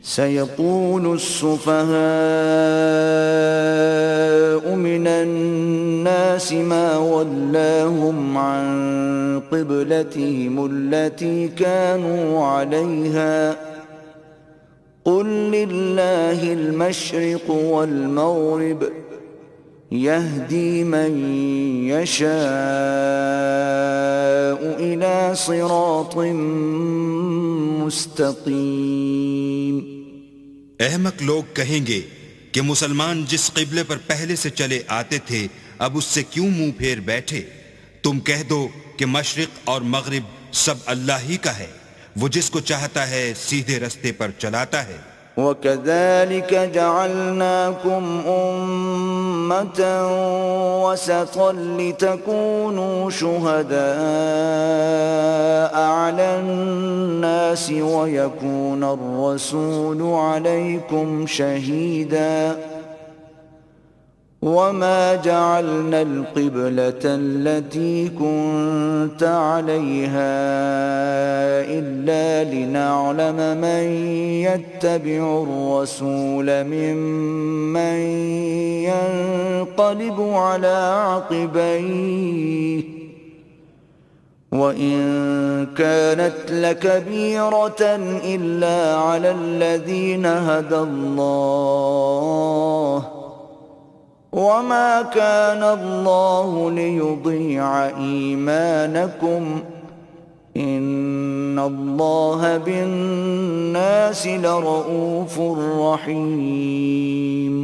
سيقول السفهاء من الناس ما ولاهم عن قبلتهم التي كانوا عليها قل لله المشرق والمغرب يهدي من يشاء إلى صراط مستقيم۔ احمق لوگ کہیں گے کہ مسلمان جس قبلے پر پہلے سے چلے آتے تھے اب اس سے کیوں منہ پھیر بیٹھے؟ تم کہہ دو کہ مشرق اور مغرب سب اللہ ہی کا ہے، وہ جس کو چاہتا ہے سیدھے رستے پر چلاتا ہے۔ وَكَذَلِكَ جَعَلْنَاكُمْ أُمَّةً وَسَطًا لِتَكُونُوا شُهَدَاءَ عَلَى النَّاسِ وَيَكُونَ الرَّسُولُ عَلَيْكُمْ شَهِيدًا وَمَا جَعَلْنَا الْقِبْلَةَ الَّتِي كُنْتَ عَلَيْهَا إِلَّا لِنَعْلَمَ مَنْ يَتَّبِعُ الرَّسُولَ مِمَّنْ يَنْقَلِبُ عَلَى عَقِبَيْهِ وَإِنْ كَانَتْ لَكَبِيرَةً إِلَّا عَلَى الَّذِينَ هَدَى اللَّهُ وَمَا كَانَ اللَّهُ لِيُضِيعَ إِيمَانَكُمْ إِنَّ اللَّهَ بِالنَّاسِ لَرَؤُوفٌ رَحِيمٌ۔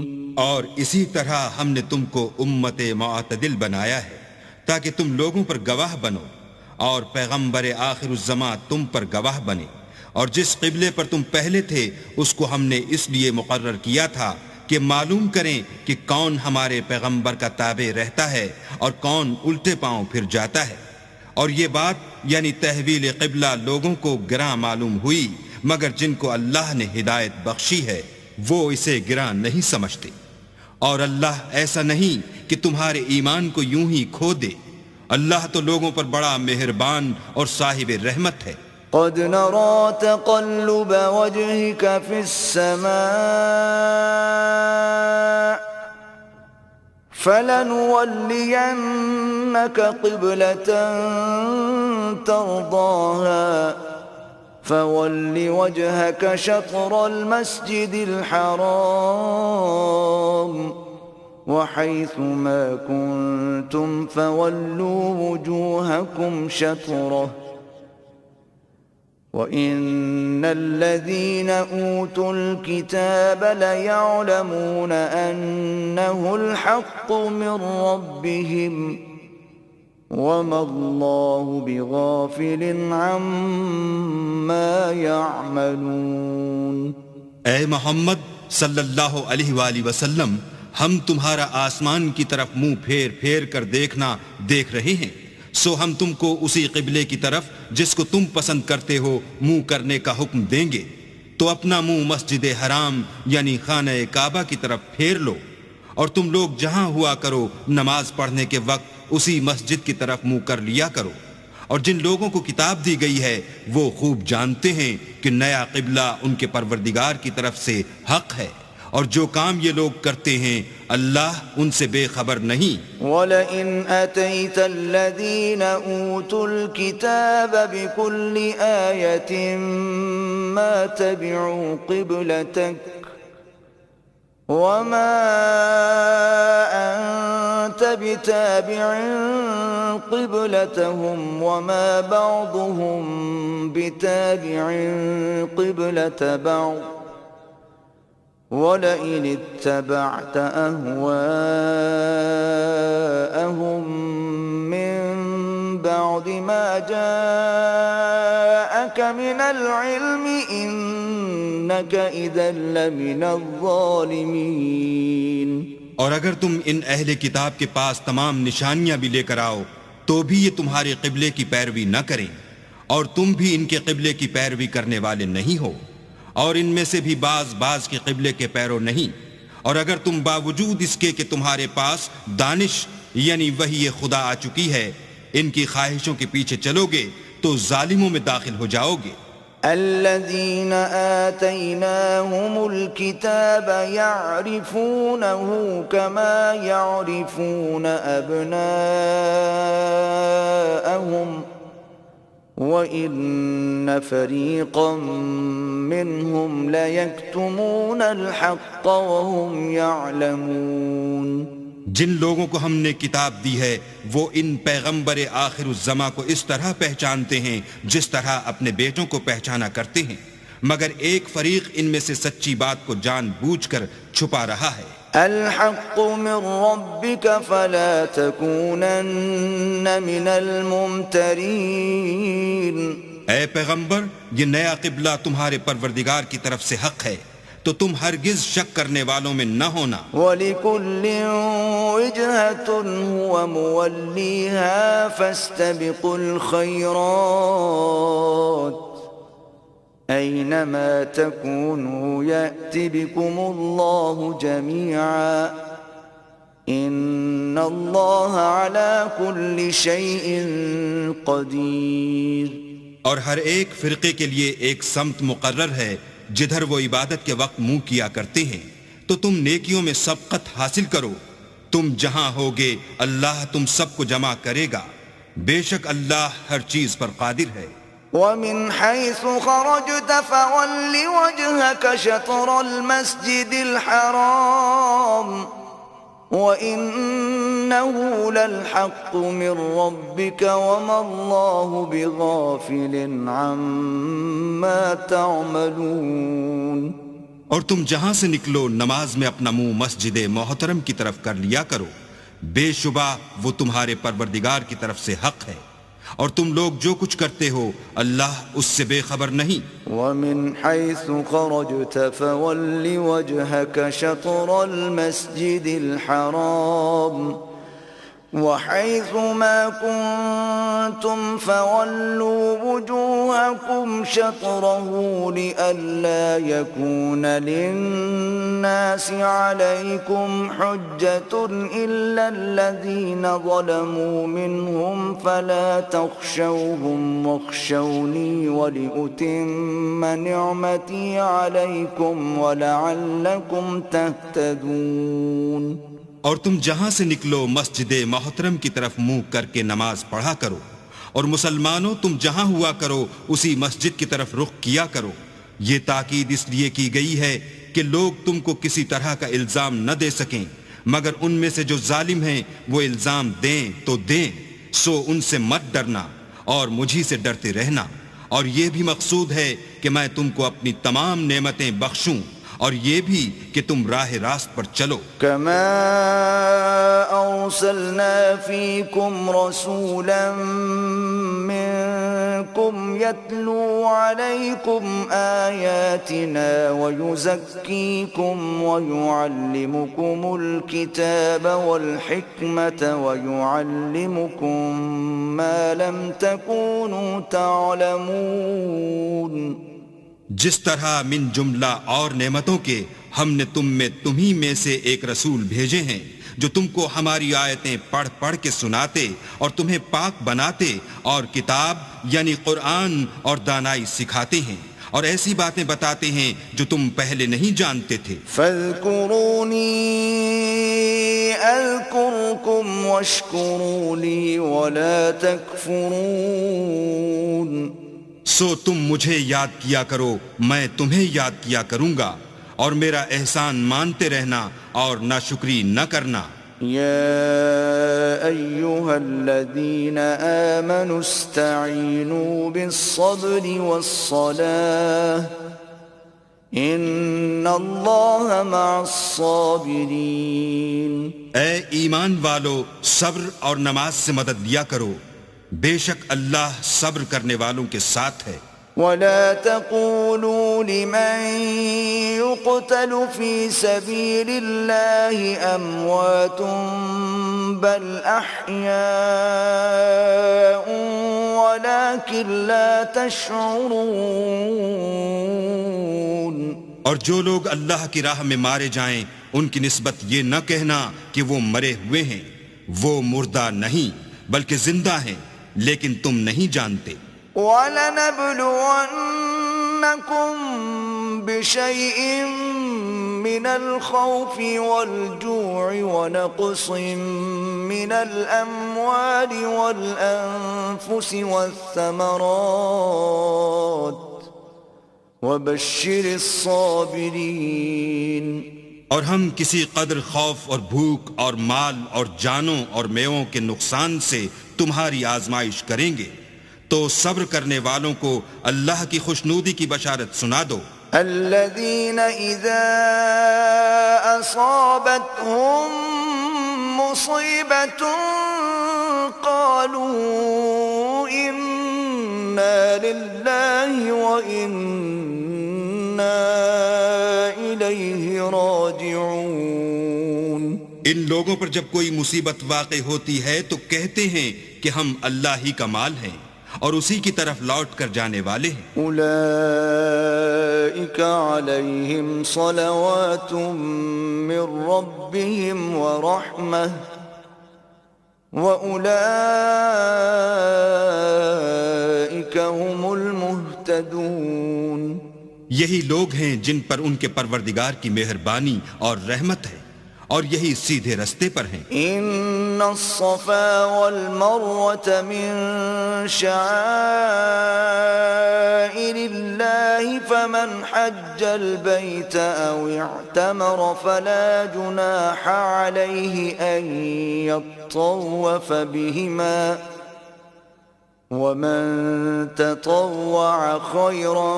اور اسی طرح ہم نے تم کو امت معتدل بنایا ہے تاکہ تم لوگوں پر گواہ بنو اور پیغمبر آخر الزمان تم پر گواہ بنے، اور جس قبلے پر تم پہلے تھے اس کو ہم نے اس لیے مقرر کیا تھا کہ معلوم کریں کہ کون ہمارے پیغمبر کا تابع رہتا ہے اور کون الٹے پاؤں پھر جاتا ہے۔ اور یہ بات یعنی تحویل قبلہ لوگوں کو گراں معلوم ہوئی، مگر جن کو اللہ نے ہدایت بخشی ہے وہ اسے گراں نہیں سمجھتے۔ اور اللہ ایسا نہیں کہ تمہارے ایمان کو یوں ہی کھو دے، اللہ تو لوگوں پر بڑا مہربان اور صاحب رحمت ہے۔ قد نرى تقلب وجهك في السماء فلنولينك قبلة ترضاها فول وجهك شطر المسجد الحرام وحيث ما كنتم فولوا وجوهكم شطره وَإِنَّ الَّذِينَ أُوتُوا الْكِتَابَ لَيَعْلَمُونَ أَنَّهُ الْحَقُّ مِنْ رَبِّهِمْ وَمَا اللَّهُ بِغَافِلٍ عَمَّا يَعْمَلُونَ۔ اے محمد صلی اللہ علیہ وآلہ وسلم، ہم تمہارا آسمان کی طرف منہ پھیر پھیر کر دیکھنا دیکھ رہے ہیں، سو ہم تم کو اسی قبلے کی طرف جس کو تم پسند کرتے ہو منہ کرنے کا حکم دیں گے، تو اپنا منہ مسجد حرام یعنی خانہ کعبہ کی طرف پھیر لو، اور تم لوگ جہاں ہوا کرو نماز پڑھنے کے وقت اسی مسجد کی طرف منہ کر لیا کرو۔ اور جن لوگوں کو کتاب دی گئی ہے وہ خوب جانتے ہیں کہ نیا قبلہ ان کے پروردگار کی طرف سے حق ہے، اور جو کام یہ لوگ کرتے ہیں اللہ ان سے بے خبر نہیں۔ وَلَئِنْ أَتَيْتَ الَّذِينَ أُوتُوا الْكِتَابَ بِكُلِّ آيَةٍ مَا تَبِعُوا قِبْلَتَكَ وَمَا أَنْتَ بِتَابِعٍ قِبْلَتَهُمْ وَمَا بَعْضُهُمْ بِتَابِعٍ قِبْلَةَ بَعْضٍ وَلَئِنِ اتَّبَعْتَ أَهْوَاءَهُمْ مِنْ بَعْدِ مَا جَاءَكَ مِنَ الْعِلْمِ إِنَّكَ إِذًا لَمِنَ الظَّالِمِينَ۔ اور اگر تم ان اہل کتاب کے پاس تمام نشانیاں بھی لے کر آؤ تو بھی یہ تمہارے قبلے کی پیروی نہ کریں، اور تم بھی ان کے قبلے کی پیروی کرنے والے نہیں ہو، اور ان میں سے بھی بعض کے قبلے کے پیرو نہیں۔ اور اگر تم باوجود اس کے کہ تمہارے پاس دانش یعنی وحی خدا آ چکی ہے ان کی خواہشوں کے پیچھے چلو گے تو ظالموں میں داخل ہو جاؤ گے۔ الذين آتيناهم الكتاب يعرفونه كما يعرفون أبناءهم وإن فريقا منهم ليكتمون الحق وهم يعلمون. جن لوگوں کو ہم نے کتاب دی ہے وہ ان پیغمبر آخر الزماں کو اس طرح پہچانتے ہیں جس طرح اپنے بیٹوں کو پہچانا کرتے ہیں، مگر ایک فریق ان میں سے سچی بات کو جان بوجھ کر چھپا رہا ہے. الحق من ربك فلا تكونن من الممترين. اے پیغمبر، یہ نیا قبلہ تمہارے پروردگار کی طرف سے حق ہے تو تم ہرگز شک کرنے والوں میں نہ ہونا. وَلِكُلٍّ وِجْهَةٌ هُوَ مُوَلِّيهَا فَاسْتَبِقُوا الْخَيْرَاتِ أَيْنَمَا تَكُونُوا يَأْتِ بِكُمُ اللَّهُ جَمِيعًا إِنَّ اللَّهَ عَلَى كُلِّ شَيْءٍ قَدِيرٌ. اور ہر ایک فرقے کے لیے ایک سمت مقرر ہے جدھر وہ عبادت کے وقت منہ کیا کرتے ہیں، تو تم نیکیوں میں سبقت حاصل کرو. تم جہاں ہوگے اللہ تم سب کو جمع کرے گا، بے شک اللہ ہر چیز پر قادر ہے. وَمِنْ حَيْثُ خَرَجْتَ فَوَلِّ وَجْهَكَ شَطْرَ الْمَسْجِدِ الْحَرَامِ وَإِنَّهُ لَلْحَقُّ مِنْ رَبِّكَ وَمَا اللَّهُ بِغَافِلٍ عَمَّا تَعْمَلُونَ. اور تم جہاں سے نکلو نماز میں اپنا منہ مسجد محترم کی طرف کر لیا کرو، بے شبہ وہ تمہارے پروردگار کی طرف سے حق ہے، اور تم لوگ جو کچھ کرتے ہو اللہ اس سے بے خبر نہیں. وَمِنْ حَيْثُ خَرَجْتَ فَوَلِّ وَجْهَكَ شَطْرَ الْمَسْجِدِ الْحَرَامِ وَحَيْثُ مَا كُنْتُمْ فَوَلُّوا وُجُوهَكُمْ شَطْرَهُ لِئَلَّا يَكُونَ لِلنَّاسِ عَلَيْكُمْ حُجَّةٌ إِلَّا الَّذِينَ ظَلَمُوا مِنْهُمْ فَلَا تَخْشَوْهُمْ وَاخْشَوْنِي وَلِأُتِمَّ نِعْمَتِي عَلَيْكُمْ وَلَعَلَّكُمْ تَهْتَدُونَ. اور تم جہاں سے نکلو مسجد محترم کی طرف منہ کر کے نماز پڑھا کرو، اور مسلمانوں تم جہاں ہوا کرو اسی مسجد کی طرف رخ کیا کرو. یہ تاکید اس لیے کی گئی ہے کہ لوگ تم کو کسی طرح کا الزام نہ دے سکیں، مگر ان میں سے جو ظالم ہیں وہ الزام دیں تو دیں، سو ان سے مت ڈرنا اور مجھی سے ڈرتے رہنا. اور یہ بھی مقصود ہے کہ میں تم کو اپنی تمام نعمتیں بخشوں، اور یہ بھی کہ تم راہ راست پر چلو. كما أرسلنا فيكم رسولا منكم يتلو عليكم آياتنا ويزكيكم ويعلمكم الكتاب والحكمة ويعلمكم ما لم تكونوا تعلمون. جس طرح من جملہ اور نعمتوں کے ہم نے تمہیں میں سے ایک رسول بھیجے ہیں جو تم کو ہماری آیتیں پڑھ پڑھ کے سناتے اور تمہیں پاک بناتے اور کتاب یعنی قرآن اور دانائی سکھاتے ہیں اور ایسی باتیں بتاتے ہیں جو تم پہلے نہیں جانتے تھے. فاذکرونی اذکرکم واشکروا لی ولا تکفرون. سو تم مجھے یاد کیا کرو، میں تمہیں یاد کیا کروں گا، اور میرا احسان مانتے رہنا اور ناشکری نہ کرنا. یا ایہا الذین آمنوا استعینوا بالصبر والصلاة ان اللہ مع الصابرین. اے ایمان والو، صبر اور نماز سے مدد لیا کرو، بے شک اللہ صبر کرنے والوں کے ساتھ ہے. ولا تقولوا لمن يقتل في سبيل الله أموات بل أحياء ولكن لا تشعرون. اور جو لوگ اللہ کی راہ میں مارے جائیں ان کی نسبت یہ نہ کہنا کہ وہ مرے ہوئے ہیں، وہ مردہ نہیں بلکہ زندہ ہیں، لیکن تم نہیں جانتے. وَلَنَبْلُوَنَّ بشيء من الخوف والجوع ونقص من الأموال والأنفس والثمرات وبشر الصابرين۔ اور ہم کسی قدر خوف اور بھوک اور مال اور جانوں اور میووں کے نقصان سے تمہاری آزمائش کریں گے تو صبر کرنے والوں کو اللہ کی خوشنودی کی بشارت سنا دو۔ الذين إذا أصابتهم مصيبة قالوا إنا لله وإنا إليه راجعون۔ ان لوگوں پر جب کوئی مصیبت واقع ہوتی ہے تو کہتے ہیں کہ ہم اللہ ہی کا مال ہیں اور اسی کی طرف لوٹ کر جانے والے ہیں۔ اولئک علیہم صلوات من ربهم ورحمہ واولئک هم المہتدون۔ یہی لوگ ہیں جن پر ان کے پروردگار کی مہربانی اور رحمت ہے اور یہی سیدھے رستے پر ہیں۔ ان الصفا والمروة من شعائر الله فمن حج البيت او اعتمر فلا جناح عليه ان يطوف بهما ومن تطوع خيرا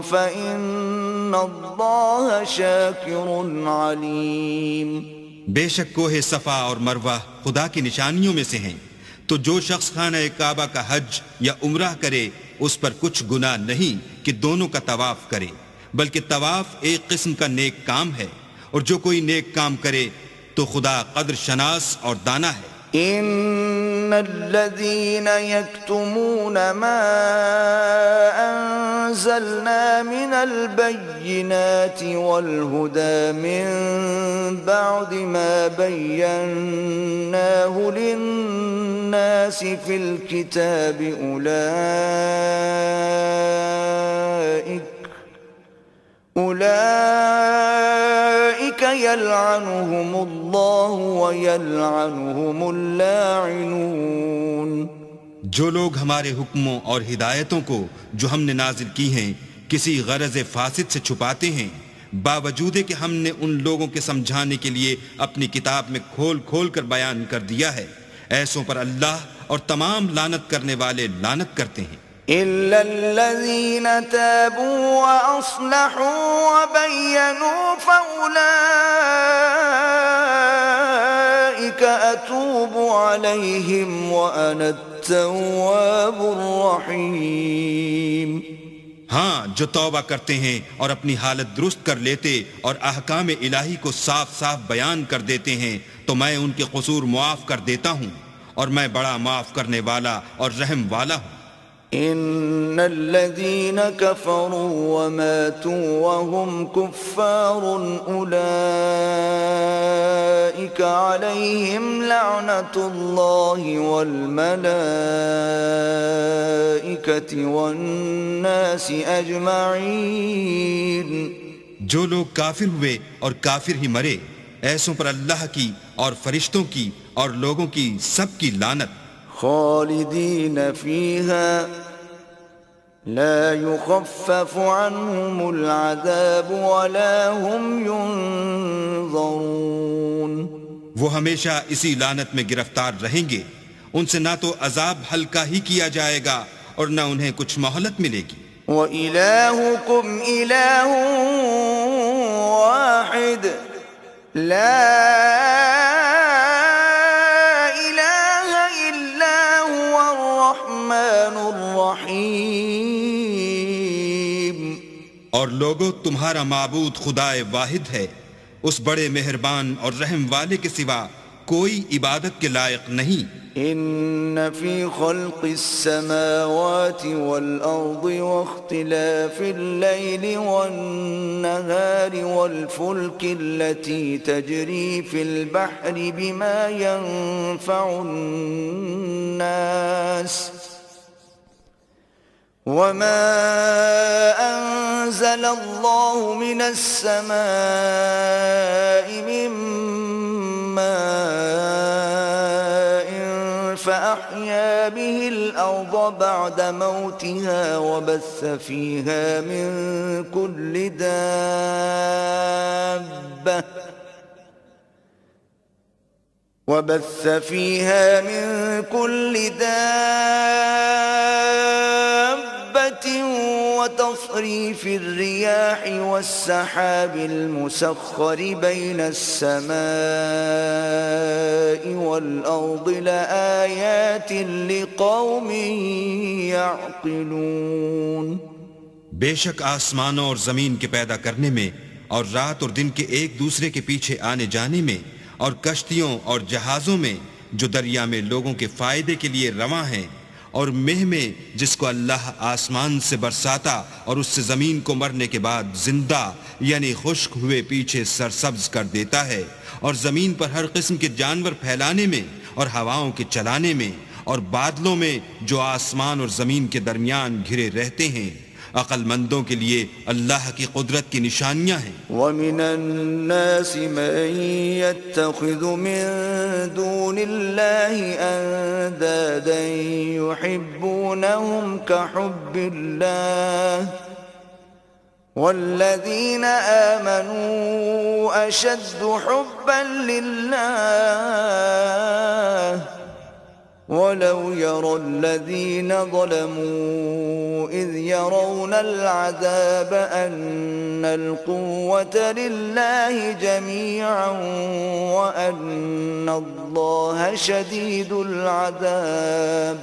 فإن الله شاكر عليم۔ بے شک کوہ صفا اور مروہ خدا کی نشانیوں میں سے ہیں، تو جو شخص خانہ کعبہ کا حج یا عمرہ کرے اس پر کچھ گناہ نہیں کہ دونوں کا طواف کرے، بلکہ طواف ایک قسم کا نیک کام ہے، اور جو کوئی نیک کام کرے تو خدا قدر شناس اور دانا ہے۔ ان الذين يكتمون ما انزلنا من البينات والهدى من بعد ما بيناه للناس في الكتاب أولئك يلعنهم الله ويلعنهم اللاعنون۔ جو لوگ ہمارے حکموں اور ہدایتوں کو جو ہم نے نازل کی ہیں کسی غرض فاسد سے چھپاتے ہیں، باوجود کہ ہم نے ان لوگوں کے سمجھانے کے لیے اپنی کتاب میں کھول کھول کر بیان کر دیا ہے، ایسوں پر اللہ اور تمام لعنت کرنے والے لعنت کرتے ہیں۔ إلا الذين تابوا وأصلحوا وبينوا فأولئك أتوب عليهم وأنا التواب الرحيم۔ ہاں، جو توبہ کرتے ہیں اور اپنی حالت درست کر لیتے اور احکام الہی کو صاف صاف بیان کر دیتے ہیں تو میں ان کے قصور معاف کر دیتا ہوں، اور میں بڑا معاف کرنے والا اور رحم والا ہوں۔ ان الذين كفروا وماتوا وهم كفار اولئك عليهم لعنة الله والملائكة والناس اجمعين۔ جو لوگ کافر ہوئے اور کافر ہی مرے، ایسوں پر اللہ کی اور فرشتوں کی اور لوگوں کی سب کی لعنت۔ خالدین فیہا لا يخفف عنهم العذاب ولا هم ينظرون۔ وہ ہمیشہ اسی لعنت میں گرفتار رہیں گے، ان سے نہ تو عذاب ہلکا ہی کیا جائے گا اور نہ انہیں کچھ مہلت ملے گی۔ وَإِلَٰهُكُمْ إِلَٰهٌ وَاحِدٌ لَا اور لوگو، تمہارا معبود خدا واحد ہے، اس بڑے مہربان اور رحم والے کے سوا کوئی عبادت کے لائق نہیں۔ ان فی خلق السماوات والارض واختلاف اللیل والنهار والفلک التي تجری فی البحر بما ينفع الناس وما أنزل الله من السماء من ماء فأحيا به الأرض بعد موتها وبث فيها من كل دابة وتصريف الرياح والسحاب المسخر بين السماء والأرض لآيات لقوم يعقلون. بے شک آسمانوں اور زمین کے پیدا کرنے میں اور رات اور دن کے ایک دوسرے کے پیچھے آنے جانے میں اور کشتیوں اور جہازوں میں جو دریا میں لوگوں کے فائدے کے لیے رواں ہیں اور مہ میں جس کو اللہ آسمان سے برساتا اور اس سے زمین کو مرنے کے بعد زندہ یعنی خشک ہوئے پیچھے سرسبز کر دیتا ہے اور زمین پر ہر قسم کے جانور پھیلانے میں اور ہواؤں کے چلانے میں اور بادلوں میں جو آسمان اور زمین کے درمیان گھرے رہتے ہیں، عقل مندوں کے لیے اللہ کی قدرت کی نشانیاں ہیں. وَمِنَ النَّاسِ مَن يَتَّخِذُ مِن دُونِ اللَّهِ أَندَادًا يُحِبُّونَهُمْ كَحُبِّ اللَّهِ وَالَّذِينَ آمَنُوا أَشَدُّ حُبًّا لِلَّهِ وَلَوْ يَرَى الَّذِينَ ظَلَمُوا إِذْ يَرَوْنَ الْعَذَابَ أَنَّ الْقُوَّةَ لِلَّهِ جَمِيعًا وَأَنَّ اللَّهَ شَدِيدُ الْعَذَابِ.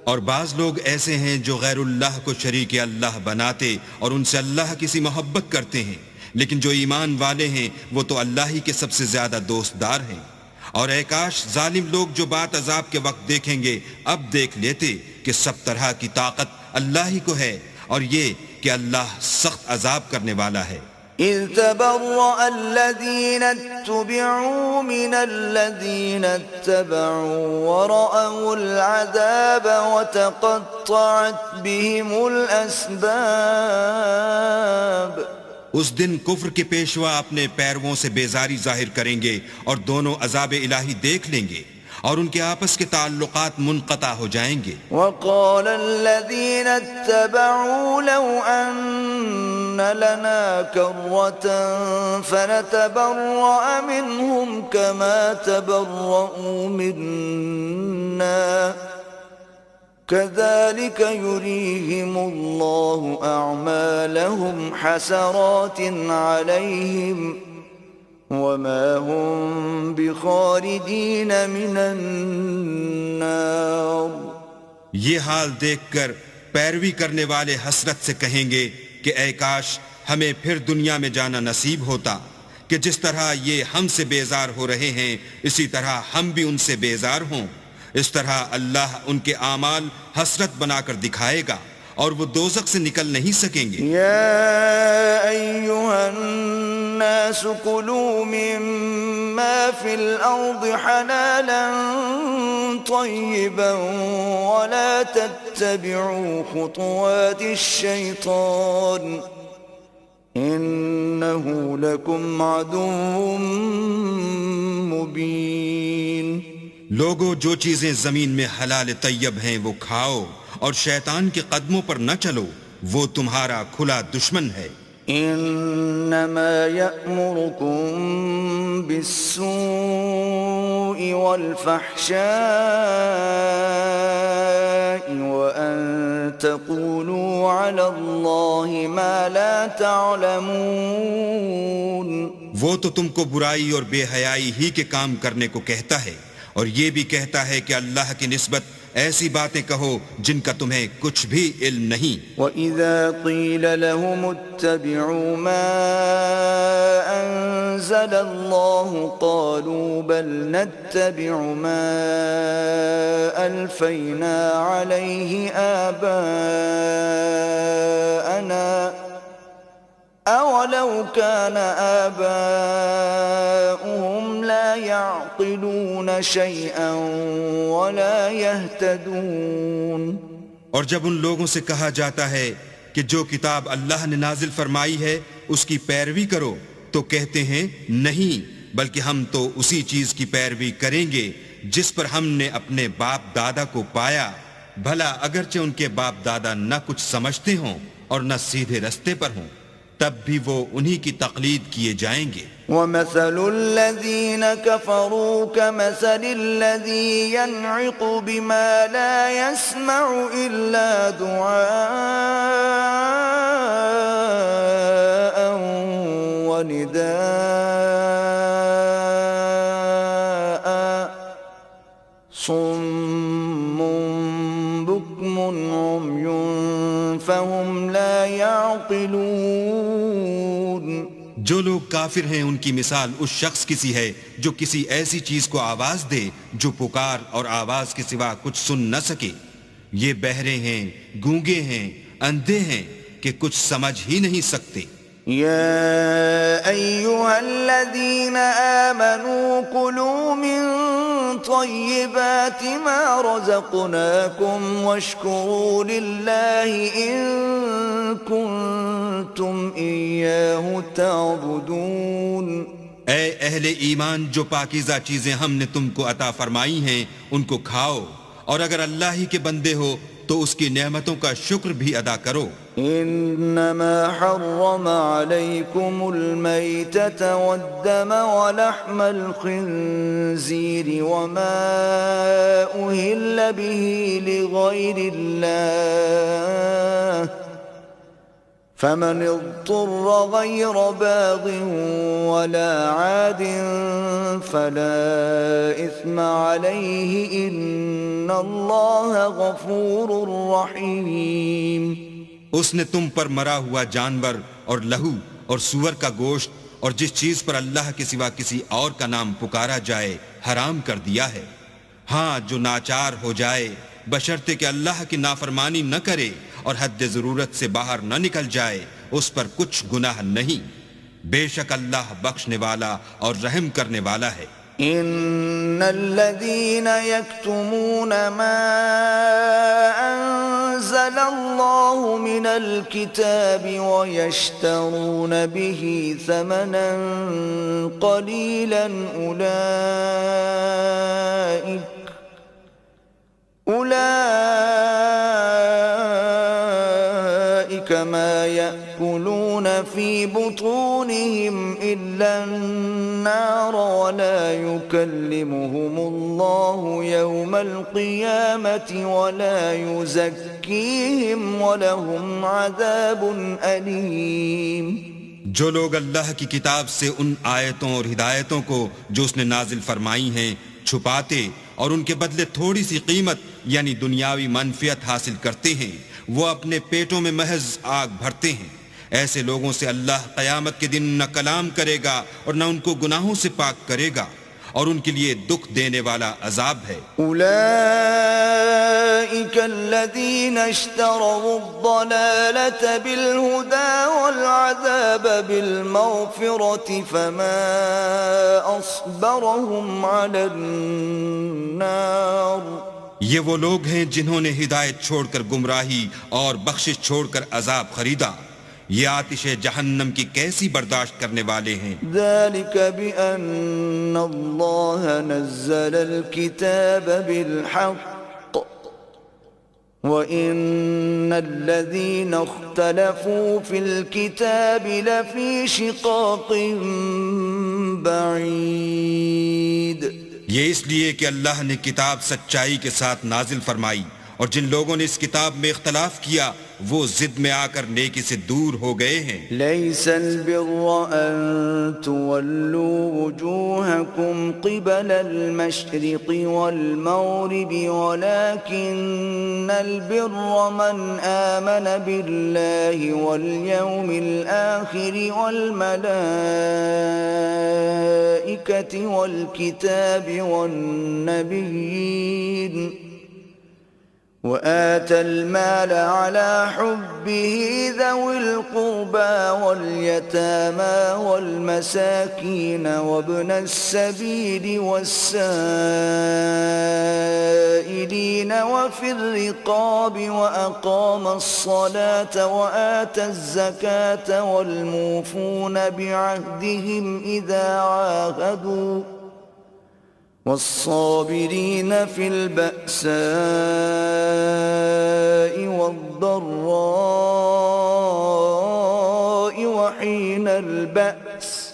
اور بعض لوگ ایسے ہیں جو غیر اللہ کو شریک اللہ بناتے اور ان سے اللہ کی سی محبت کرتے ہیں، لیکن جو ایمان والے ہیں وہ تو اللہ ہی کے سب سے زیادہ دوست دار ہیں. اور اے کاش ظالم لوگ جو بات عذاب کے وقت دیکھیں گے اب دیکھ لیتے کہ سب طرح کی طاقت اللہ ہی کو ہے اور یہ کہ اللہ سخت عذاب کرنے والا ہے. اذ تبرأ الذين اتبعوا من الذين اتبعوا ورأوا العذاب وتقطعت بهم الأسباب. اس دن کفر کے پیشوا اپنے پیرووں سے بیزاری ظاہر کریں گے اور دونوں عذاب الہی دیکھ لیں گے اور ان کے آپس کے تعلقات منقطع ہو جائیں گے. وقال الذين اتبعوا لو أن لنا كرة فنتبرأ منهم كما تبرؤوا منا كذلك يريهم الله أعمالهم حسرات عليهم وما هم بخارجين من النار. یہ حال دیکھ کر پیروی کرنے والے حسرت سے کہیں گے کہ اے کاش ہمیں پھر دنیا میں جانا نصیب ہوتا کہ جس طرح یہ ہم سے بیزار ہو رہے ہیں اسی طرح ہم بھی ان سے بیزار ہوں. اس طرح اللہ ان کے اعمال حسرت بنا کر دکھائے گا اور وہ دوزخ سے نکل نہیں سکیں گے. یا ایھا الناس کلوا مما فی الارض حلالا طیبا ولا تتبعوا خطوات الشیطان انه لکم عدو مبین. لوگو جو چیزیں زمین میں حلال طیب ہیں وہ کھاؤ اور شیطان کے قدموں پر نہ چلو، وہ تمہارا کھلا دشمن ہے. انما یأمرکم بالسوء والفحشاء وان تقولوا علی اللہ ما لا تعلمون. وہ تو تم کو برائی اور بے حیائی ہی کے کام کرنے کو کہتا ہے اور یہ بھی کہتا ہے کہ اللہ کی نسبت ایسی باتیں کہو جن کا تمہیں کچھ بھی علم نہیں. وَإِذَا قِيلَ لَهُمُ اتَّبِعُوا مَا أَنزَلَ اللَّهُ قَالُوا بَلْ نَتَّبِعُ مَا أَلْفَيْنَا عَلَيْهِ آبَاءَنَا أَوَلَوْ كَانَ آبَاؤُهُمْ لَا يَعْقِلُونَ شَيْئًا وَلَا يَهْتَدُونَ. اور جب ان لوگوں سے کہا جاتا ہے کہ جو کتاب اللہ نے نازل فرمائی ہے اس کی پیروی کرو تو کہتے ہیں نہیں، بلکہ ہم تو اسی چیز کی پیروی کریں گے جس پر ہم نے اپنے باپ دادا کو پایا، بھلا اگرچہ ان کے باپ دادا نہ کچھ سمجھتے ہوں اور نہ سیدھے رستے پر ہوں، تب بھی وہ انہی کی تقلید کیے جائیں گے۔ وَمَثَلُ الَّذِينَ كَفَرُوا كَمَثَلِ الَّذِي يَنْعِقُ بِمَا لَا يَسْمَعُ إِلَّا دُعَاءً وَنِدَاءً صُمٌّ بُكْمٌ عُمْيٌ فَهُمْ لَا يَعْقِلُونَ۔ جو لوگ کافر ہیں ان کی مثال اس شخص کی سی ہے جو کسی ایسی چیز کو آواز دے جو پکار اور آواز کے سوا کچھ سن نہ سکے۔ یہ بہرے ہیں، گونگے ہیں، اندھے ہیں کہ کچھ سمجھ ہی نہیں سکتے۔ يا أيها الذين آمنوا كلوا من طيبات ما رزقناكم واشكروا لله إن كنتم إياه تعبدون۔ اے اہل ایمان، جو پاکیزہ چیزیں ہم نے تم کو عطا فرمائی ہیں ان کو کھاؤ، اور اگر اللہ ہی کے بندے ہو تو اس کی نعمتوں کا شکر بھی ادا کرو۔ انما حرم عليكم الميتة والدم ولحم الخنزير وما أهل به لغير الله فمن اضطر غير باغ ولا عاد فلا إثم عليه إن الله غفور رحيم۔ اس نے تم پر مرا ہوا جانور اور لہو اور سور کا گوشت اور جس چیز پر اللہ کے سوا کسی اور کا نام پکارا جائے حرام کر دیا ہے۔ ہاں، جو ناچار ہو جائے بشرطے کہ اللہ کی نافرمانی نہ کرے اور حد ضرورت سے باہر نہ نکل جائے، اس پر کچھ گناہ نہیں۔ بے شک اللہ بخشنے والا اور رحم کرنے والا ہے۔ ان الذين يكتمون ما انزل الله من الكتاب ويشترون به ثمنا قليلا اولئك ما يأكلون في بطونهم إلا النار ولا يكلمهم الله يوم القيامة ولا يزكيهم ولهم عذاب أليم۔ جو لوگ اللہ کی کتاب سے ان آیتوں اور ہدایتوں کو جو اس نے نازل فرمائی ہیں چھپاتے اور ان کے بدلے تھوڑی سی قیمت یعنی دنیاوی منفعت حاصل کرتے ہیں، وہ اپنے پیٹوں میں محض آگ بھرتے ہیں، ایسے لوگوں سے اللہ قیامت کے دن نہ کلام کرے گا اور نہ ان کو گناہوں سے پاک کرے گا، اور ان کے لیے دکھ دینے والا عذاب ہے۔ اولئک الذین اشتروا الضلالة بالہدى والعذاب بالمغفرة فما اصبرهم علی النار۔ یہ وہ لوگ ہیں جنہوں نے ہدایت چھوڑ کر گمراہی اور بخشش چھوڑ کر عذاب خریدا، یہ آتش جہنم کی کیسی برداشت کرنے والے ہیں۔ ذلك بأن الله نزل الكتاب بالحق وإن الذين اختلفوا في الكتاب لفي شقاق بعيد۔ یہ اس لیے کہ اللہ نے کتاب سچائی کے ساتھ نازل فرمائی، اور جن لوگوں نے اس کتاب میں اختلاف کیا وہ ضد میں آ کر نیکی سے دور ہو گئے ہیں۔ ليس البر أن تولوا وجوهكم قبل المشرق والمغرب ولكن البر من آمن بالله واليوم الآخر والملائكة والكتاب والنبيين وآتى المال على حبه ذوي القربى واليتامى والمساكين وابن السبيل والسائلين وفي الرقاب وأقام الصلاة وآتى الزكاة والموفون بعهدهم إذا عاهدوا والصابرين في البأساء والضراء وحين البأس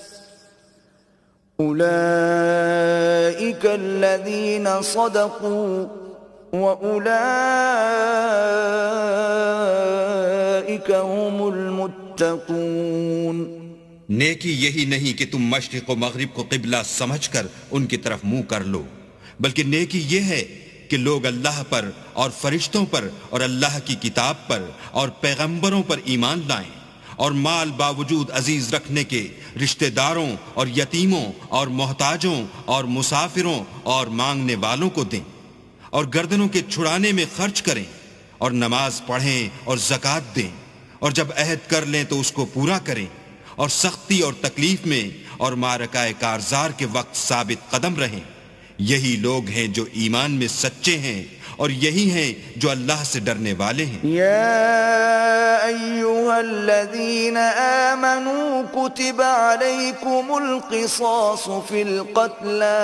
أولئك الذين صدقوا وأولئك هم المتقون. نیکی یہی نہیں کہ تم مشرق و مغرب کو قبلہ سمجھ کر ان کی طرف منہ کر لو، بلکہ نیکی یہ ہے کہ لوگ اللہ پر اور فرشتوں پر اور اللہ کی کتاب پر اور پیغمبروں پر ایمان لائیں، اور مال باوجود عزیز رکھنے کے رشتہ داروں اور یتیموں اور محتاجوں اور مسافروں اور مانگنے والوں کو دیں، اور گردنوں کے چھڑانے میں خرچ کریں، اور نماز پڑھیں اور زکوٰۃ دیں، اور جب عہد کر لیں تو اس کو پورا کریں، اور سختی اور تکلیف میں اور معرکہ کارزار کے وقت ثابت قدم رہیں. یہی لوگ ہیں جو ایمان میں سچے ہیں اور یہی ہیں جو اللہ سے ڈرنے والے ہیں. یا ایھا الذین آمنوا کتب علیکم القصاص فی القتلى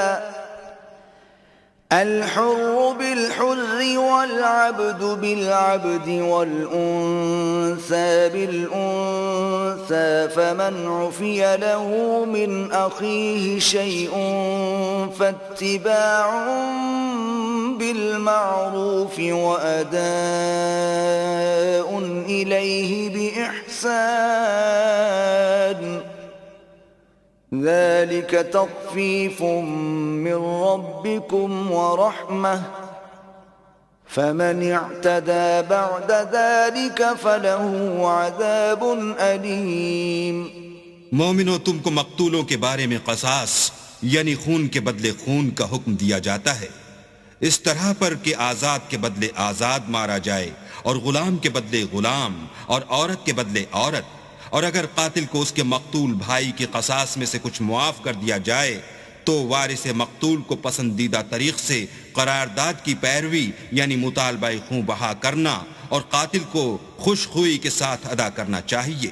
الحر بالحر والعبد بالعبد والأنثى بالأنثى فمن عفي له من أخيه شيء فاتباع بالمعروف وأداء إليه بإحسان ذلك تخفيف من ربكم ورحمة فمن اعتدى بعد ذلك فله عذاب أليم. مومنو، تم کو مقتولوں کے بارے میں قصاص یعنی خون کے بدلے خون کا حکم دیا جاتا ہے، اس طرح پر کہ آزاد کے بدلے آزاد مارا جائے اور غلام کے بدلے غلام اور عورت کے بدلے عورت، اور اگر قاتل کو اس کے مقتول بھائی کے قصاص میں سے کچھ معاف کر دیا جائے تو وارث مقتول کو پسندیدہ طریق سے قرارداد کی پیروی یعنی مطالبہ خوں بہا کرنا اور قاتل کو خوش خوئی کے ساتھ ادا کرنا چاہیے.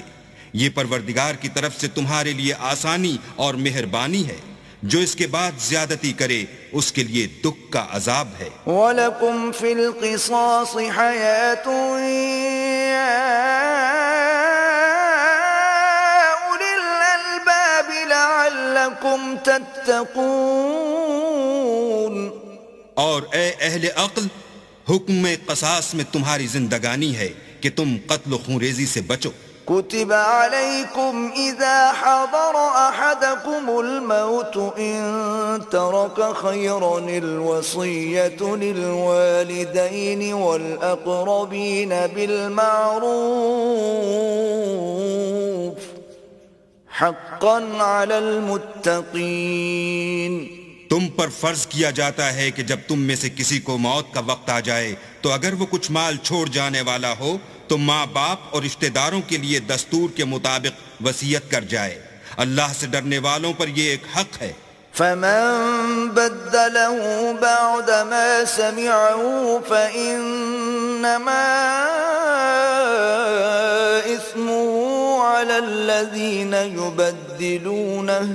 یہ پروردگار کی طرف سے تمہارے لیے آسانی اور مہربانی ہے. جو اس کے بعد زیادتی کرے اس کے لیے دکھ کا عذاب ہے. وَلَكُمْ فِي الْقِصَاصِ حَيَاةٌ يَا أُولِي الْأَلْبَابِ لَعَلَّكُمْ تَتَّقُونَ. اور اے اہل عقل، حکم قصاص میں تمہاری زندگانی ہے کہ تم قتل و خونریزی سے بچو. كتب عليكم إذا حضر أحدكم الموت إن ترك خيرا الوصية للوالدين والأقربين بالمعروف حقا على المتقين. تم پر فرض کیا جاتا ہے کہ جب تم میں سے کسی کو موت کا وقت آ جائے تو اگر وہ کچھ مال چھوڑ جانے والا ہو تو ماں باپ اور رشتہ داروں کے لیے دستور کے مطابق وصیت کر جائے. اللہ سے ڈرنے والوں پر یہ ایک حق ہے. فمن بدله بعد ما سمعه فإنما إثمه على الذين يبدلونه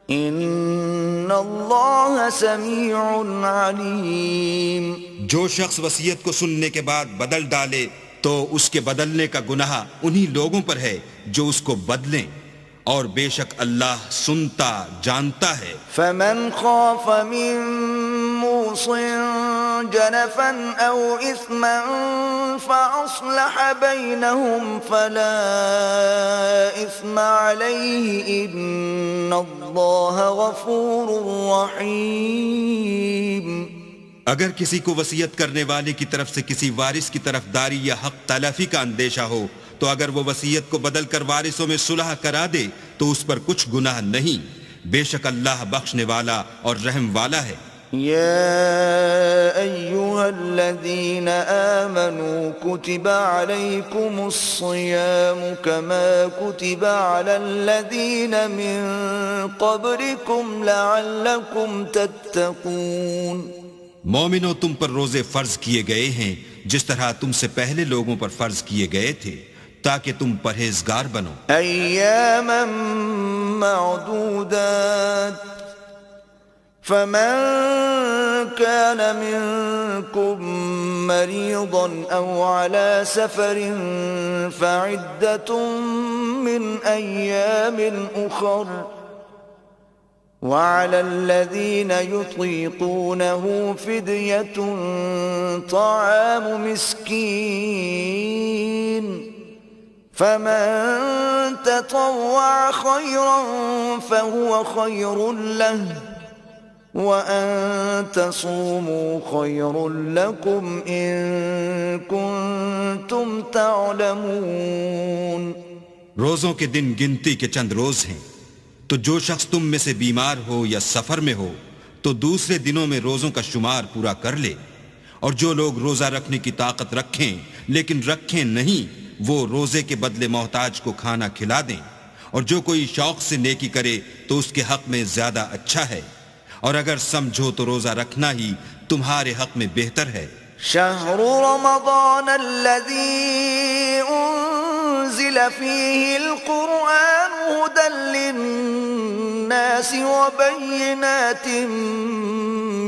ان اللہ سمیع علیم. جو شخص وصیت کو سننے کے بعد بدل ڈالے تو اس کے بدلنے کا گناہ انہی لوگوں پر ہے جو اس کو بدلیں، اور بے شک اللہ سنتا جانتا ہے. فمن خاف من موص جنفا او اثما فاصلح بینہم فلا اثم علیہ ان اللہ غفور رحیم. اگر کسی کو وصیت کرنے والے کی طرف سے کسی وارث کی طرف داری یا حق تلافی کا اندیشہ ہو تو اگر وہ وصیت کو بدل کر وارثوں میں صلح کرا دے تو اس پر کچھ گناہ نہیں. بے شک اللہ بخشنے والا اور رحم والا ہے. يا أيها الذين آمنوا كتب عليكم الصيام كما كتب على الذين من قبلكم لعلكم تتقون. مومنو تم پر روزے فرض کیے گئے ہیں جس طرح تم سے پہلے لوگوں پر فرض کیے گئے تھے تاکہ تم پرہیزگار بنو. أياما معدودات فمن كان منكم مريضا أو على سفر فعدة من أيام أخر وعلى الذين يطيقونه فدية طعام مسكين فمن تطوع خيرا فهو خير له وَأَن تَصُومُوا خَيْرٌ لَكُمْ إِن كُنتُمْ تَعْلَمُونَ. روزوں کے دن گنتی کے چند روز ہیں، تو جو شخص تم میں سے بیمار ہو یا سفر میں ہو تو دوسرے دنوں میں روزوں کا شمار پورا کر لے، اور جو لوگ روزہ رکھنے کی طاقت رکھیں لیکن رکھیں نہیں وہ روزے کے بدلے محتاج کو کھانا کھلا دیں، اور جو کوئی شوق سے نیکی کرے تو اس کے حق میں زیادہ اچھا ہے، اور اگر سمجھو تو روزہ رکھنا ہی تمہارے حق میں بہتر ہے. شہر رمضان الذي انزل فيه القرآن هدى للناس وبينات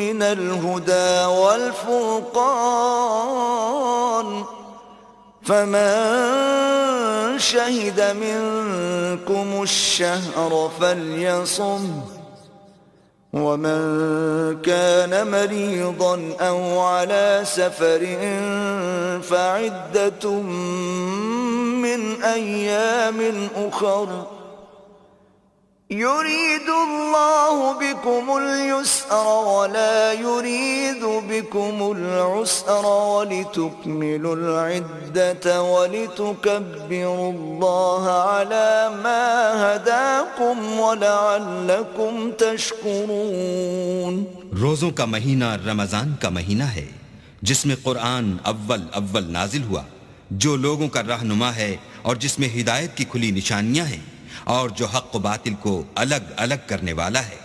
من الهدى والفرقان فمن شهد منكم الشهر فليصمه ومن كان مريضا أو على سفر فعدة من أيام أخر يريد الله بكم اليسر ولا يريد بكم العسر ولتكملوا العدة ولتكبروا الله على ما هداكم ولعلكم تشكرون. روزوں کا مہینہ رمضان کا مہینہ ہے جس میں قرآن اول نازل ہوا، جو لوگوں کا رہنما ہے اور جس میں ہدایت کی کھلی نشانیاں ہیں اور جو حق و باطل کو الگ الگ کرنے والا ہے.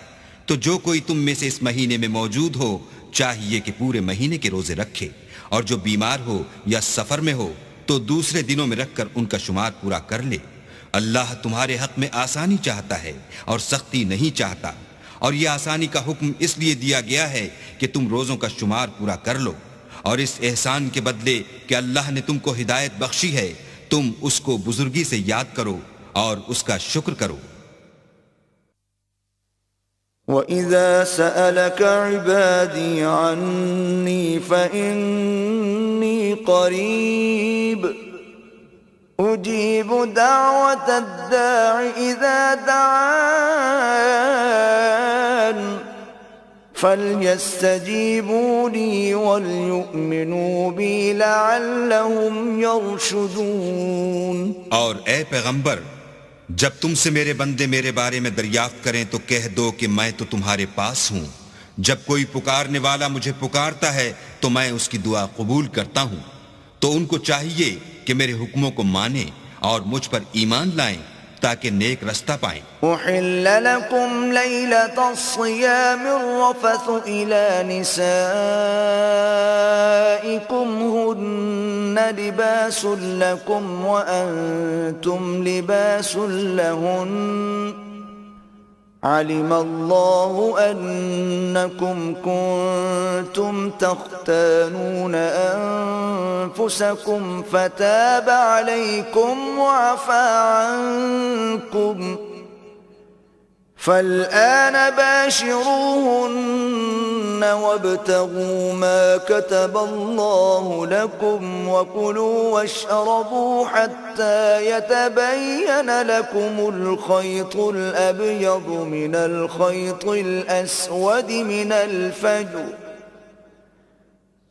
تو جو کوئی تم میں سے اس مہینے میں موجود ہو چاہیے کہ پورے مہینے کے روزے رکھے، اور جو بیمار ہو یا سفر میں ہو تو دوسرے دنوں میں رکھ کر ان کا شمار پورا کر لے. اللہ تمہارے حق میں آسانی چاہتا ہے اور سختی نہیں چاہتا، اور یہ آسانی کا حکم اس لیے دیا گیا ہے کہ تم روزوں کا شمار پورا کر لو، اور اس احسان کے بدلے کہ اللہ نے تم کو ہدایت بخشی ہے تم اس کو بزرگی سے یاد کرو اور اس کا شکر کرو. وَإِذَا سَأَلَكَ عِبَادِي عَنِّي فَإِنِّي قَرِيبٌ أُجِيبُ دَعْوَةَ الدَّاعِ إِذَا دَعَانِ فَلْيَسْتَجِيبُوا لِي وَلْيُؤْمِنُوا بِي لَعَلَّهُمْ يَرْشُدُونَ. اور اے پیغمبر، جب تم سے میرے بندے میرے بارے میں دریافت کریں تو کہہ دو کہ میں تو تمہارے پاس ہوں. جب کوئی پکارنے والا مجھے پکارتا ہے تو میں اس کی دعا قبول کرتا ہوں. تو ان کو چاہیے کہ میرے حکموں کو مانیں اور مجھ پر ایمان لائیں تاکہ نیک رستہ پائیں. احل لکم لیلۃ الصیام الرفث الی نسائکم ہن لباس لکم وانتم لباس لہن علم اللہ انکم کنتم تختانون انفسکم فتاب علیکم وعفا عنکم فالآن باشروهن وابتغوا ما كتب الله لكم وكلوا واشربوا حتى يتبين لكم الخيط الأبيض من الخيط الأسود من الفجر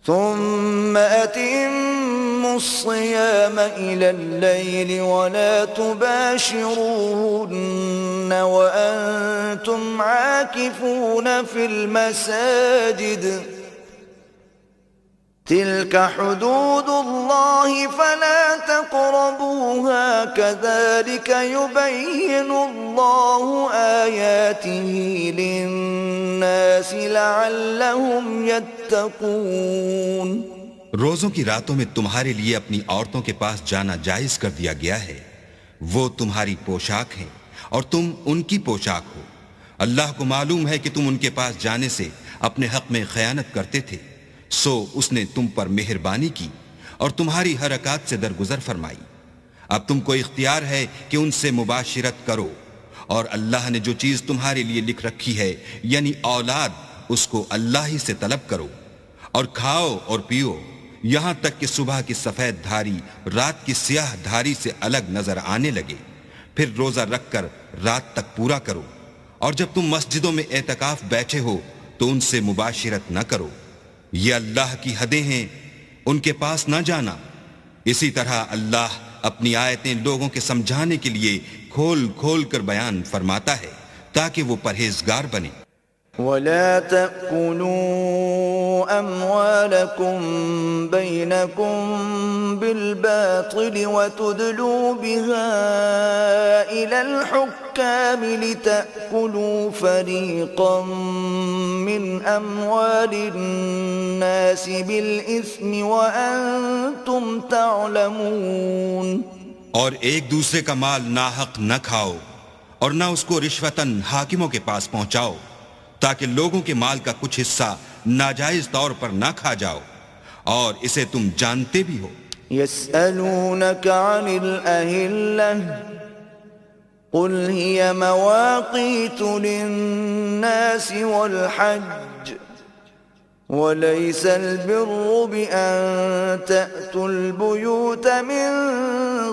ثم أتموا الصيام إلى الليل ولا تباشروهن وأنتم عاكفون في المساجد تلك حدود الله فلا تقربوها كذلك يبين الله آياته للناس لعلهم يتقون۔ روزوں کی راتوں میں تمہارے لیے اپنی عورتوں کے پاس جانا جائز کر دیا گیا ہے، وہ تمہاری پوشاک ہیں اور تم ان کی پوشاک ہو۔ اللہ کو معلوم ہے کہ تم ان کے پاس جانے سے اپنے حق میں خیانت کرتے تھے، سو اس نے تم پر مہربانی کی اور تمہاری حرکات سے درگزر فرمائی۔ اب تم کو اختیار ہے کہ ان سے مباشرت کرو، اور اللہ نے جو چیز تمہارے لیے لکھ رکھی ہے یعنی اولاد، اس کو اللہ ہی سے طلب کرو، اور کھاؤ اور پیو یہاں تک کہ صبح کی سفید دھاری رات کی سیاہ دھاری سے الگ نظر آنے لگے، پھر روزہ رکھ کر رات تک پورا کرو، اور جب تم مسجدوں میں اعتکاف بیٹھے ہو تو ان سے مباشرت نہ کرو، یہ اللہ کی حدیں ہیں، ان کے پاس نہ جانا۔ اسی طرح اللہ اپنی آیتیں لوگوں کے سمجھانے کے لیے کھول کھول کر بیان فرماتا ہے تاکہ وہ پرہیزگار بنے۔ ولا تأكلوا أموالكم بينكم بالباطل وتدلوا بها إلى الحكام لتأكلوا فريقا من أموال الناس بالإثم وأنتم تعلمون۔ اور ایک دوسرے کا مال ناحق نہ کھاؤ اور نہ اس کو رشوتاً حاکموں کے پاس پہنچاؤ، تاکہ لوگوں کے مال کا کچھ حصہ ناجائز طور پر نہ کھا جاؤ، اور اسے تم جانتے بھی ہو۔ يسألونك عن الأهلة قل هي مواقيت للناس والحج وليس البر بأن تأتوا البيوت من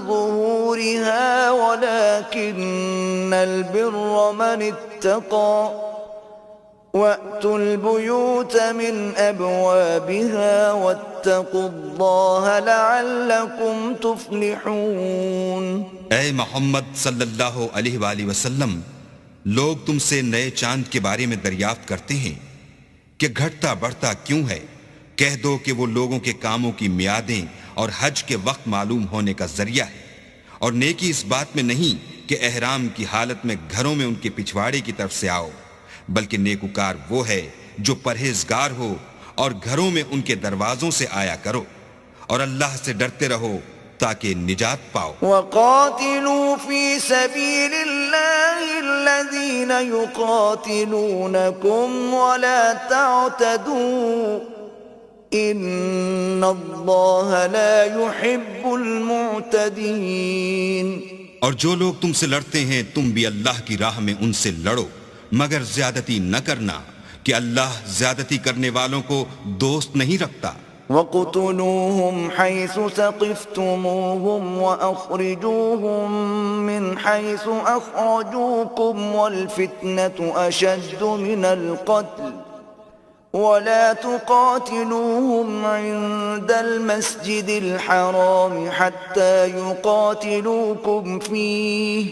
ظهورها ولكن البر من اتقى وَأْتُوا الْبُيُوتَ مِنْ أَبْوَابِهَا وَاتَّقُوا اللَّهَ لَعَلَّكُمْ تُفْلِحُونَ۔ اے محمد صلی اللہ علیہ وآلہ وسلم، لوگ تم سے نئے چاند کے بارے میں دریافت کرتے ہیں کہ گھٹتا بڑھتا کیوں ہے؟ کہہ دو کہ وہ لوگوں کے کاموں کی میعادیں اور حج کے وقت معلوم ہونے کا ذریعہ ہے، اور نیکی اس بات میں نہیں کہ احرام کی حالت میں گھروں میں ان کے پچھواڑے کی طرف سے آؤ، بلکہ نیکوکار وہ ہے جو پرہیزگار ہو اور گھروں میں ان کے دروازوں سے آیا کرو، اور اللہ سے ڈرتے رہو تاکہ نجات پاؤ۔ وَقَاتِلُوا فِي سَبِيلِ اللَّهِ الَّذِينَ يُقَاتِلُونَكُمْ وَلَا تَعْتَدُوا إِنَّ اللَّهَ لَا يُحِبُّ الْمُعْتَدِينَ۔ اور جو لوگ تم سے لڑتے ہیں تم بھی اللہ کی راہ میں ان سے لڑو، مگر زیادتی نہ کرنا کہ اللہ زیادتی کرنے والوں کو دوست نہیں رکھتا۔ وَقُتُلُوهُمْ حَيْثُ ثَقِفْتُمُوهُمْ وَأَخْرِجُوهُمْ مِنْ حَيْثُ أَخْرَجُوكُمْ وَالْفِتْنَةُ أَشَدُّ مِنَ الْقَتْلِ وَلَا تُقَاتِلُوهُمْ عِنْدَ الْمَسْجِدِ الْحَرَامِ حَتَّى يُقَاتِلُوكُمْ فِيهِ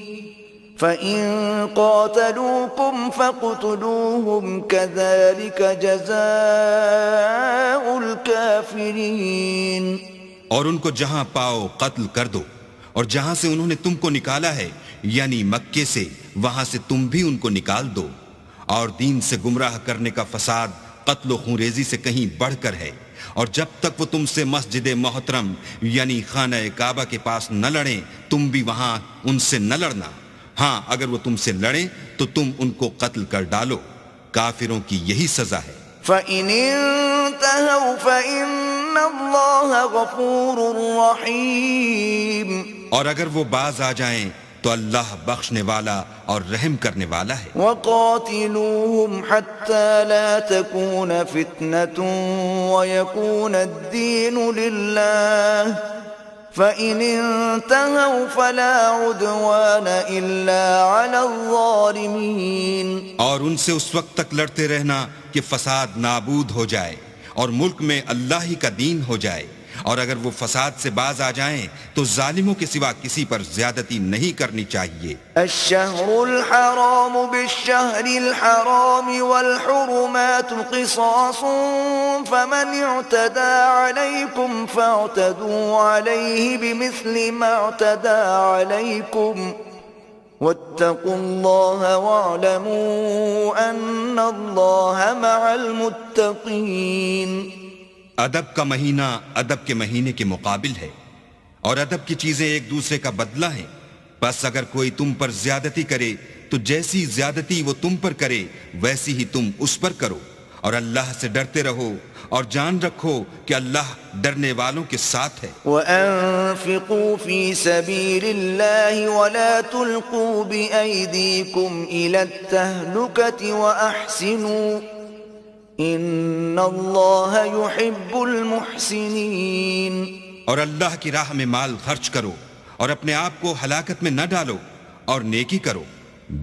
فَإِن قَاتَلُوكُمْ فَاقْتُلُوهُمْ كَذَلِكَ جَزَاءُ الْكَافِرِينَ۔ اور ان کو جہاں پاؤ قتل کر دو، اور جہاں سے انہوں نے تم کو نکالا ہے یعنی مکے سے، وہاں سے تم بھی ان کو نکال دو، اور دین سے گمراہ کرنے کا فساد قتل و خونریزی سے کہیں بڑھ کر ہے، اور جب تک وہ تم سے مسجد محترم یعنی خانہ کعبہ کے پاس نہ لڑیں تم بھی وہاں ان سے نہ لڑنا، ہاں اگر وہ تم سے لڑیں تو تم ان کو قتل کر ڈالو، کافروں کی یہی سزا ہے۔ فَإِنِ انْتَهَوْا فَإِنَّ اللَّهَ غَفُورٌ رَحِيمٌ۔ اور اگر وہ باز آ جائیں تو اللہ بخشنے والا اور رحم کرنے والا ہے۔ وَقَاتِلُوهُمْ حَتَّى لَا تَكُونَ فِتْنَةٌ وَيَكُونَ الدِّينُ لِلَّهِ فَإِنِ انْتَهَوْا فَلَا عُدْوَانَ إِلَّا عَلَى الظَّالِمِينَ۔ اور ان سے اس وقت تک لڑتے رہنا کہ فساد نابود ہو جائے اور ملک میں اللہ ہی کا دین ہو جائے، اور اگر وہ فساد سے باز آ جائیں تو ظالموں کے سوا کسی پر زیادتی نہیں کرنی چاہیے۔ الشهر الحرام بالشهر الحرام والحرمات قصاص فمن اعتدى عليكم فاعتدوا عليه بمثل ما اعتدى عليكم واتقوا الله واعلموا ان الله مع المتقين۔ ادب کا مہینہ ادب کے مہینے کے مقابل ہے، اور ادب کی چیزیں ایک دوسرے کا بدلہ ہیں، بس اگر کوئی تم پر زیادتی کرے تو جیسی زیادتی وہ تم پر کرے ویسی ہی تم اس پر کرو، اور اللہ سے ڈرتے رہو اور جان رکھو کہ اللہ ڈرنے والوں کے ساتھ ہے۔ وَأَنفِقُوا فِي سَبِيلِ اللَّهِ وَلَا تُلْقُوا بِأَيْدِيكُمْ إِلَى التَّهْلُكَةِ وَأَحْسِنُوا ان اللہ یحب المحسنین۔ اور اللہ کی راہ میں مال خرچ کرو اور اپنے آپ کو ہلاکت میں نہ ڈالو اور نیکی کرو،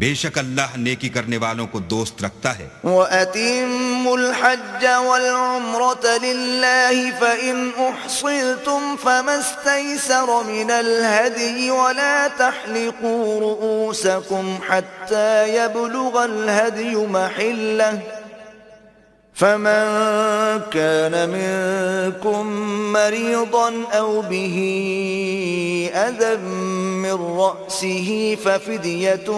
بے شک اللہ نیکی کرنے والوں کو دوست رکھتا ہے۔ وَأَتِمُّوا الْحَجَّ وَالْعُمْرَةَ لِلَّهِ فَإِنْ أُحْصِرْتُمْ فَمَا اسْتَيْسَرَ مِنَ الْهَدْيِ وَلَا تَحْلِقُوا رُؤُوسَكُمْ حَتَّى يَبْلُغَ الْهَدْيُ مَحِلَّهُ فمن كان منكم مريضا أو به أذى من رأسه ففدية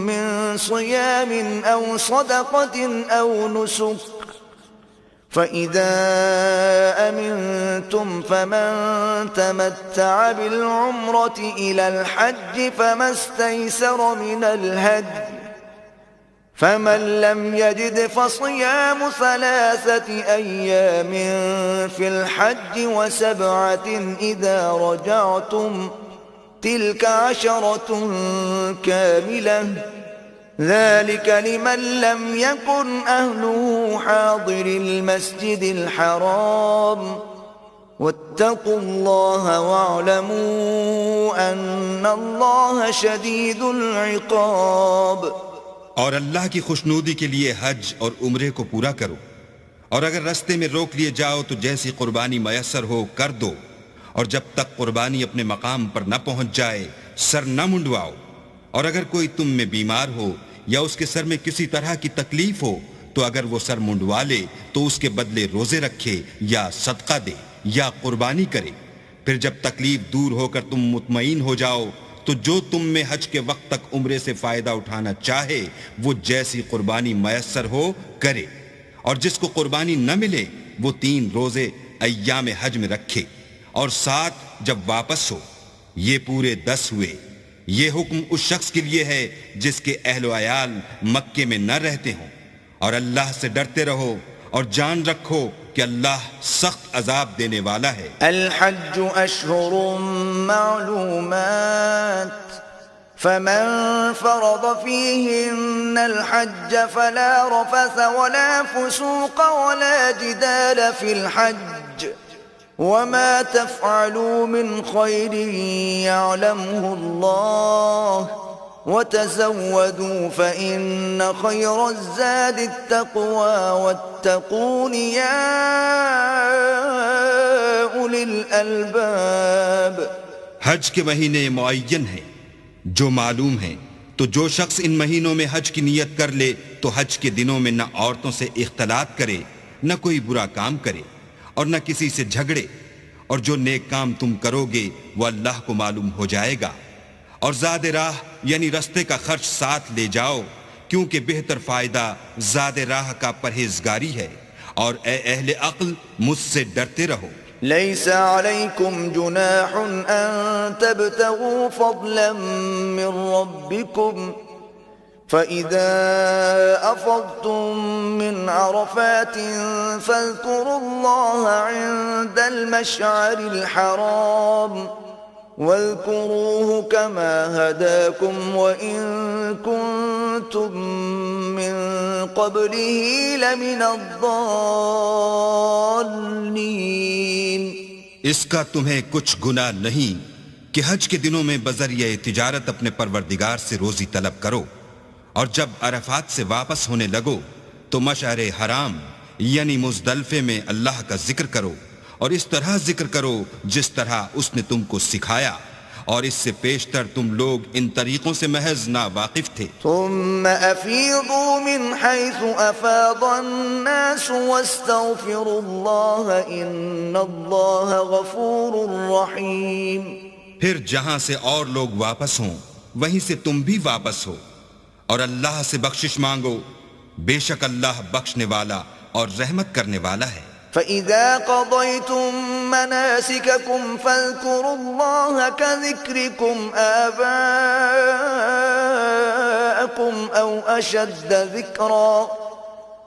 من صيام أو صدقة أو نسك فإذا أمنتم فمن تمتع بالعمرة إلى الحج فما استيسر من الهدي فمن لم يجد فصيام 3 أيام في الحج و7 إذا رجعتم تلك 10 كاملة ذلك لمن لم يكن أهله حاضر المسجد الحرام واتقوا الله واعلموا أن الله شديد العقاب۔ اور اللہ کی خوشنودی کے لیے حج اور عمرے کو پورا کرو، اور اگر رستے میں روک لیے جاؤ تو جیسی قربانی میسر ہو کر دو، اور جب تک قربانی اپنے مقام پر نہ پہنچ جائے سر نہ منڈواؤ، اور اگر کوئی تم میں بیمار ہو یا اس کے سر میں کسی طرح کی تکلیف ہو تو اگر وہ سر منڈوا لے تو اس کے بدلے روزے رکھے یا صدقہ دے یا قربانی کرے، پھر جب تکلیف دور ہو کر تم مطمئن ہو جاؤ تو جو تم میں حج کے وقت تک عمرے سے فائدہ اٹھانا چاہے وہ جیسی قربانی میسر ہو کرے، اور جس کو قربانی نہ ملے وہ 3 روزے ایام حج میں رکھے، اور 7 جب واپس ہو، یہ پورے 10 ہوئے۔ یہ حکم اس شخص کے لیے ہے جس کے اہل و عیال مکے میں نہ رہتے ہوں، اور اللہ سے ڈرتے رہو اور جان رکھو کہ اللہ سخت عذاب دینے والا ہے۔ الحج اشہر معلومات فمن فرض فيهن الحج فلا رفث ولا فسوق ولا جدال في الحج وما تفعلوا من خير يعلمه الله وتزودوا فإن خير الزاد التقوى واتقون يا أولي الألباب۔ حج کے مہینے معین ہیں جو معلوم ہیں، تو جو شخص ان مہینوں میں حج کی نیت کر لے تو حج کے دنوں میں نہ عورتوں سے اختلاط کرے، نہ کوئی برا کام کرے، اور نہ کسی سے جھگڑے، اور جو نیک کام تم کرو گے وہ اللہ کو معلوم ہو جائے گا، اور زاد راہ یعنی رستے کا خرچ ساتھ لے جاؤ، کیونکہ بہتر فائدہ زاد راہ کا پرہیزگاری ہے، اور اے اہل عقل مجھ سے ڈرتے رہو۔ ليس عليكم جناح أن تبتغوا فضلا من ربكم فإذا أفضتم من عرفات فاذكروا الله عند المشعر الحرام واذكروه كما هداكم وإن كنتم من قبله لمن الضالين۔ اس کا تمہیں کچھ گناہ نہیں کہ حج کے دنوں میں بذریعہ تجارت اپنے پروردگار سے روزی طلب کرو، اور جب عرفات سے واپس ہونے لگو تو مشعر حرام یعنی مزدلفے میں اللہ کا ذکر کرو، اور اس طرح ذکر کرو جس طرح اس نے تم کو سکھایا، اور اس سے پیشتر تم لوگ ان طریقوں سے محض ناواقف تھے۔ ثم أفيضوا من حيث أفاض الناس واستغفروا الله إن الله غفور رحيم۔ پھر جہاں سے اور لوگ واپس ہوں وہیں سے تم بھی واپس ہو، اور اللہ سے بخشش مانگو، بے شک اللہ بخشنے والا اور رحمت کرنے والا ہے۔ فَإِذَا قَضَيْتُم مَّنَاسِكَكُمْ فَاذْكُرُوا اللَّهَ كَذِكْرِكُمْ آبَاءَكُمْ أَوْ أَشَدَّ ذِكْرًا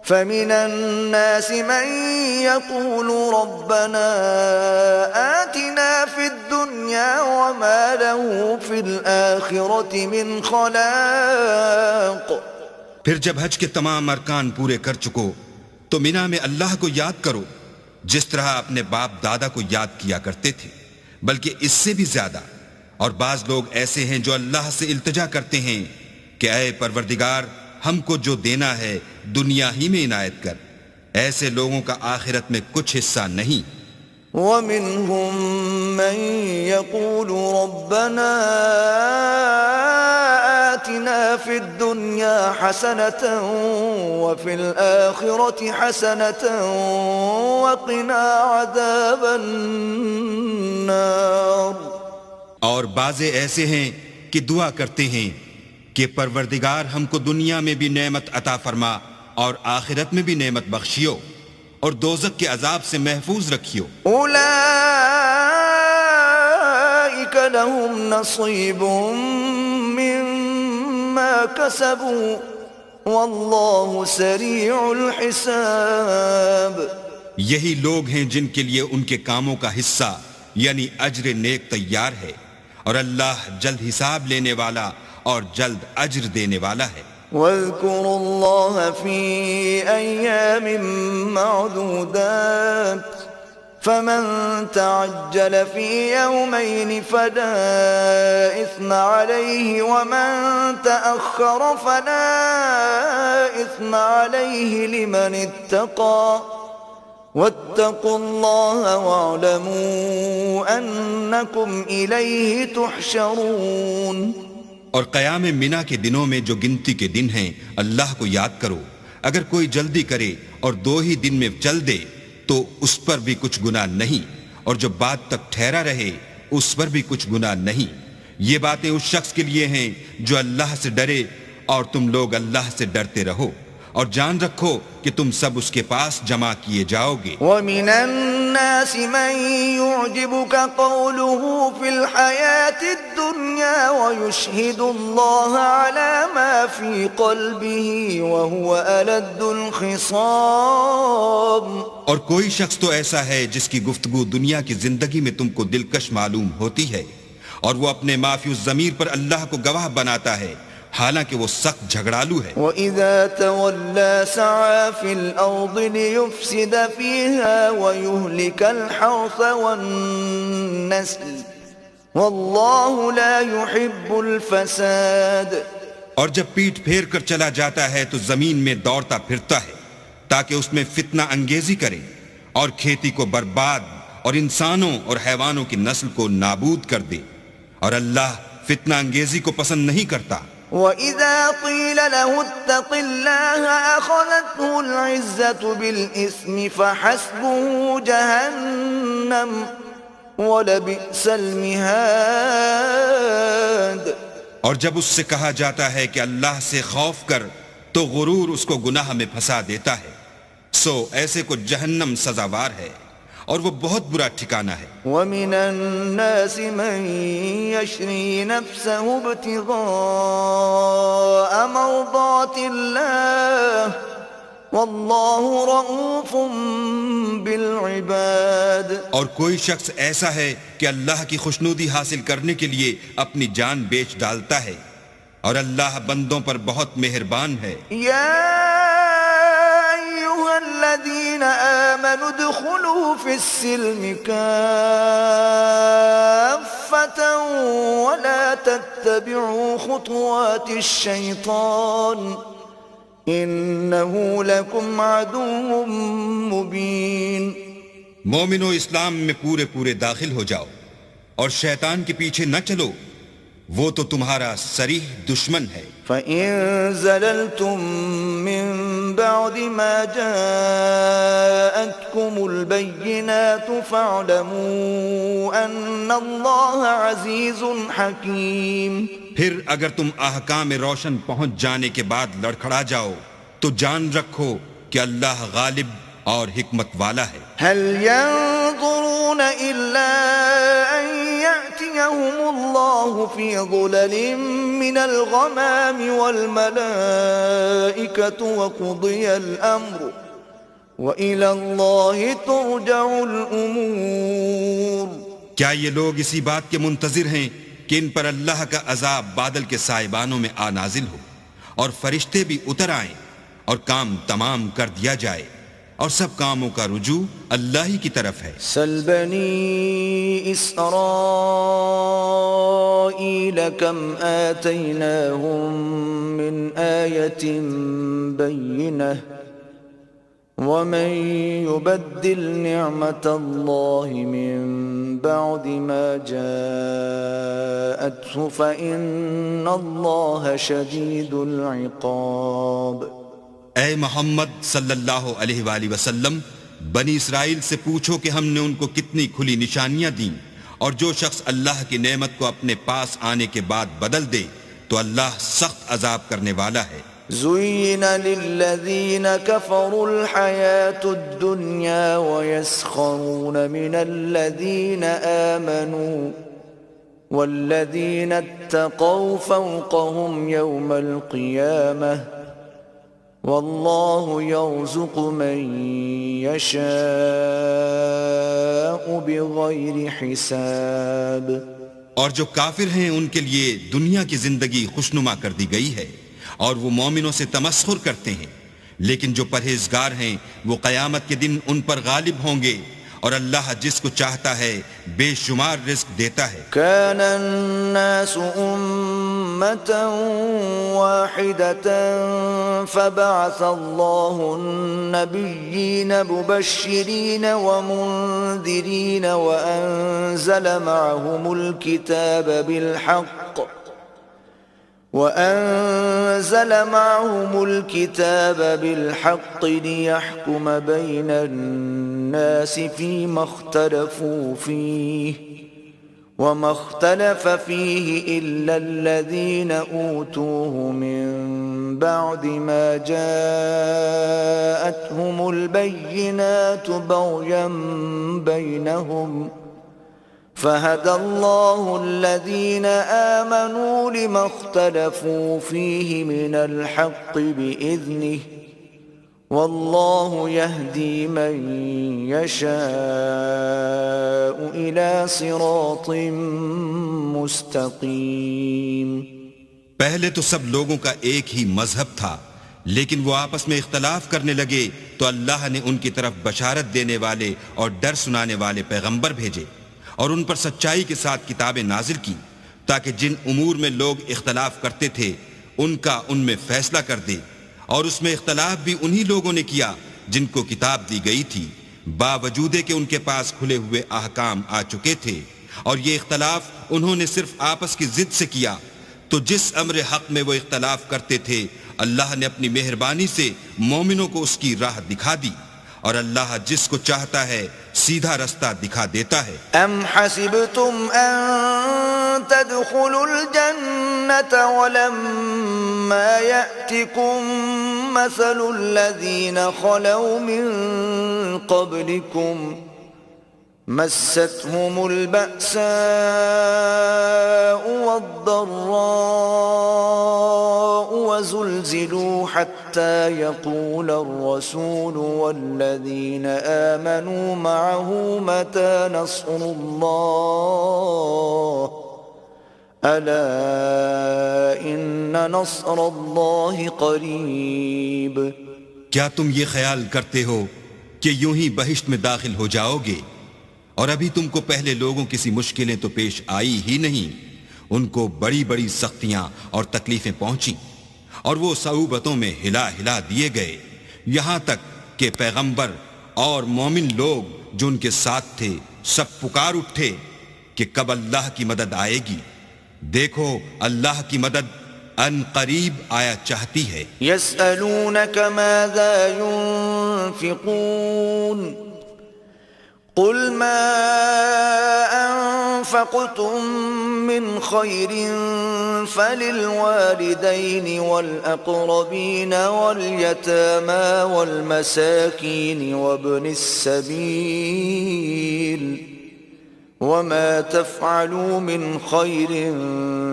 فَمِنَ النَّاسِ مَن يَقُولُ رَبَّنَا آتِنَا فِي الدُّنْيَا وَمَا لَهُ فِي الْآخِرَةِ مِنْ خَلَاقٍ۔ پھر جب حج کے تمام ارکان پورے کر چکو تو مینا میں اللہ کو یاد کرو جس طرح اپنے باپ دادا کو یاد کیا کرتے تھے، بلکہ اس سے بھی زیادہ۔ اور بعض لوگ ایسے ہیں جو اللہ سے التجا کرتے ہیں کہ اے پروردگار ہم کو جو دینا ہے دنیا ہی میں عنایت کر، ایسے لوگوں کا آخرت میں کچھ حصہ نہیں۔ وَمِنْهُمْ مَنْ يَقُولُ رَبَّنَا آتِنَا فِي الدُّنْيَا حَسَنَةً وَفِي الْآخِرَةِ حَسَنَةً وَقِنَا عَذَابَ النَّارِ۔ اور بعضے ایسے ہیں کہ دعا کرتے ہیں کہ پروردگار ہم کو دنیا میں بھی نعمت عطا فرما اور آخرت میں بھی نعمت بخشیو اور دوزخ کے عذاب سے محفوظ رکھیو۔ اولئک لهم نصیب مما کسبوا واللہ سریع الحساب۔ یہی لوگ ہیں جن کے لیے ان کے کاموں کا حصہ یعنی اجر نیک تیار ہے، اور اللہ جلد حساب لینے والا اور جلد اجر دینے والا ہے۔ واذكروا الله في أيام معدودات فمن تعجل في يومين فلا إثم عليه ومن تأخر فلا إثم عليه لمن اتقى واتقوا الله واعلموا أنكم إليه تحشرون۔ اور قیام منا کے دنوں میں جو گنتی کے دن ہیں اللہ کو یاد کرو، اگر کوئی جلدی کرے اور 2 ہی دن میں چل دے تو اس پر بھی کچھ گناہ نہیں، اور جو بات تک ٹھہرا رہے اس پر بھی کچھ گناہ نہیں۔ یہ باتیں اس شخص کے لیے ہیں جو اللہ سے ڈرے، اور تم لوگ اللہ سے ڈرتے رہو اور جان رکھو کہ تم سب اس کے پاس جمع کیے جاؤ گے۔ وَمِنَ النَّاسِ مَن يُعْجِبُكَ قَوْلُهُ فِي الْحَيَاةِ الدُّنْيَا وَيُشْهِدُ اللَّهَ عَلَى مَا فِي قَلْبِهِ وَهُوَ أَلَدُّ الْخِصَامِ۔ اور کوئی شخص تو ایسا ہے جس کی گفتگو دنیا کی زندگی میں تم کو دلکش معلوم ہوتی ہے، اور وہ اپنے مافی الضمیر پر اللہ کو گواہ بناتا ہے حالانکہ وہ سخت جھگڑالو ہے۔ وَإِذَا تَوَلَّى سَعَى فِي الْأَرْضِ لِيُفْسِدَ فِيهَا وَيُهْلِكَ الْحَرْثَ وَالنَّسْلَ وَاللَّهُ لَا يُحِبُّ الْفَسَادَ۔ اور جب پیٹھ پھیر کر چلا جاتا ہے تو زمین میں دوڑتا پھرتا ہے تاکہ اس میں فتنہ انگیزی کرے اور کھیتی کو برباد اور انسانوں اور حیوانوں کی نسل کو نابود کر دے، اور اللہ فتنہ انگیزی کو پسند نہیں کرتا۔ وَإِذَا قِيلَ لَهُ اتَّقِ اللَّهَ أَخَذَتْهُ الْعِزَّةُ بِالْإِثْمِ فَحَسْبُهُ جَهَنَّمُ وَلَبِئْسَ الْمِهَادُ۔ اور جب اس سے کہا جاتا ہے کہ اللہ سے خوف کر تو غرور اس کو گناہ میں پھنسا دیتا ہے، سو ایسے کو جہنم سزاوار ہے اور وہ بہت برا ٹھکانہ ہے۔ وَمِنَ النَّاسِ مَن يَشْرِي نَفْسَهُ ابْتِغَاءَ مَرْضَاتِ اللَّهِ وَاللَّهُ رَءُوفٌ بِالْعِبَادِ۔ اور کوئی شخص ایسا ہے کہ اللہ کی خوشنودی حاصل کرنے کے لیے اپنی جان بیچ ڈالتا ہے، اور اللہ بندوں پر بہت مہربان ہے۔ الذين آمنوا ادخلوا في السلم كافة ولا تتبعوا خطوات الشيطان إنه لكم عدو مبين۔ مومنو اسلام میں پورے پورے داخل ہو جاؤ اور شیطان کے پیچھے نہ چلو، وہ تو تمہارا صریح دشمن ہے۔ فَإِن زَلَلْتُم مِّن بَعْدِ مَا جَاءَتْكُمُ الْبَيِّنَاتُ فَاعْلَمُوا أَنَّ اللَّهَ عَزِيزٌ حَكِيمٌ۔ پھر اگر تم احکام روشن پہنچ جانے کے بعد لڑکھڑا جاؤ تو جان رکھو کہ اللہ غالب اور حکمت والا ہے۔ هل ينظرون إلا أن يأتيهم الله في ظلل من الغمام والملائكة وقضي الأمر وإلى الله ترجع الأمور۔ کیا یہ لوگ اسی بات کے منتظر ہیں کہ ان پر اللہ کا عذاب بادل کے سائبانوں میں آ نازل ہو اور فرشتے بھی اتر آئیں اور کام تمام کر دیا جائے اور سب کاموں کا رجوع اللہ ہی کی طرف ہے۔ سل بنی اسرائیل کم آتیناہم من آیت بینہ ومن يبدل نعمت اللہ من بعد ما جاءته فإن اللہ شدید العقاب۔ اے محمد صلی اللہ علیہ وآلہ وسلم، بنی اسرائیل سے پوچھو کہ ہم نے ان کو کتنی کھلی نشانیاں دیں، اور جو شخص اللہ کی نعمت کو اپنے پاس آنے کے بعد بدل دے تو اللہ سخت عذاب کرنے والا ہے۔ زُيِّنَ لِلَّذِينَ كَفَرُوا الْحَيَاةُ الدُّنْيَا وَيَسْخَرُونَ مِنَ الَّذِينَ آمَنُوا وَالَّذِينَ اتَّقَوْا فَوْقَهُمْ يَوْمَ الْقِيَامَةِ واللہ یرزق من یشاء بغیر حساب۔ اور جو کافر ہیں ان کے لیے دنیا کی زندگی خوشنما کر دی گئی ہے اور وہ مومنوں سے تمسخر کرتے ہیں، لیکن جو پرہیزگار ہیں وہ قیامت کے دن ان پر غالب ہوں گے، اور اللہ جس کو چاہتا ہے بے شمار رزق دیتا ہے۔ كان الناس أمة واحدة فبعث الله النبيين مبشرين ومنذرين وأنزل معهم الكتاب بالحق ليحكم بين الناس فيما اختلفوا فيه وما اختلف فيه إلا الذين أوتوه من بعد ما جاءتهم البينات بغيا بينهم فهدى الله الذين آمنوا لما اختلفوا فيه من الحق بإذنه والله يهدي من يشاء إلى صراط مستقيم۔ پہلے تو سب لوگوں کا ایک ہی مذہب تھا، لیکن وہ آپس میں اختلاف کرنے لگے تو اللہ نے ان کی طرف بشارت دینے والے اور ڈر سنانے والے پیغمبر بھیجے اور ان پر سچائی کے ساتھ کتابیں نازل کی تاکہ جن امور میں لوگ اختلاف کرتے تھے ان کا ان میں فیصلہ کر دے، اور اس میں اختلاف بھی انہی لوگوں نے کیا جن کو کتاب دی گئی تھی، باوجود کہ ان کے پاس کھلے ہوئے احکام آ چکے تھے، اور یہ اختلاف انہوں نے صرف آپس کی ضد سے کیا۔ تو جس امر حق میں وہ اختلاف کرتے تھے اللہ نے اپنی مہربانی سے مومنوں کو اس کی راہ دکھا دی، اور اللہ جس کو چاہتا ہے سیدھا رستہ دکھا دیتا ہے۔ ام حسبتم ان تدخلوا الجنة ولما يأتكم مثل الذين خلوا من قبلكم مستهم البأساء والضراء وزلزلوا حتى يقول الرسول والذين آمنوا معه متى نصر الله ألا إن نصر الله قريب۔ کیا تم یہ خیال کرتے ہو کہ یوں ہی بہشت میں داخل ہو جاؤ گے، اور ابھی تم کو پہلے لوگوں کسی مشکلیں تو پیش آئی ہی نہیں، ان کو بڑی بڑی سختیاں اور تکلیفیں پہنچیں، اور وہ صعوبتوں میں ہلا ہلا دیے گئے، یہاں تک کہ پیغمبر اور مومن لوگ جو ان کے ساتھ تھے سب پکار اٹھے کہ کب اللہ کی مدد آئے گی. دیکھو اللہ کی مدد ان قریب آیا چاہتی ہے. يسألونك ماذا ينفقون قل ما أنفقتم من خير فللوالدين والأقربين واليتامى والمساكين وابن السبيل وما تفعلوا من خير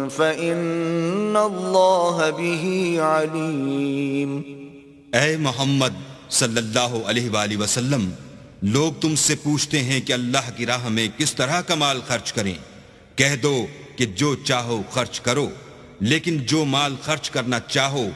فإن الله به عليم. اے محمد صلی اللہ علیہ وآلہ وسلم، لوگ تم سے پوچھتے ہیں کہ اللہ کی راہ میں کس طرح کا مال خرچ کریں. کہہ دو کہ جو چاہو خرچ کرو، لیکن جو مال خرچ کرنا چاہو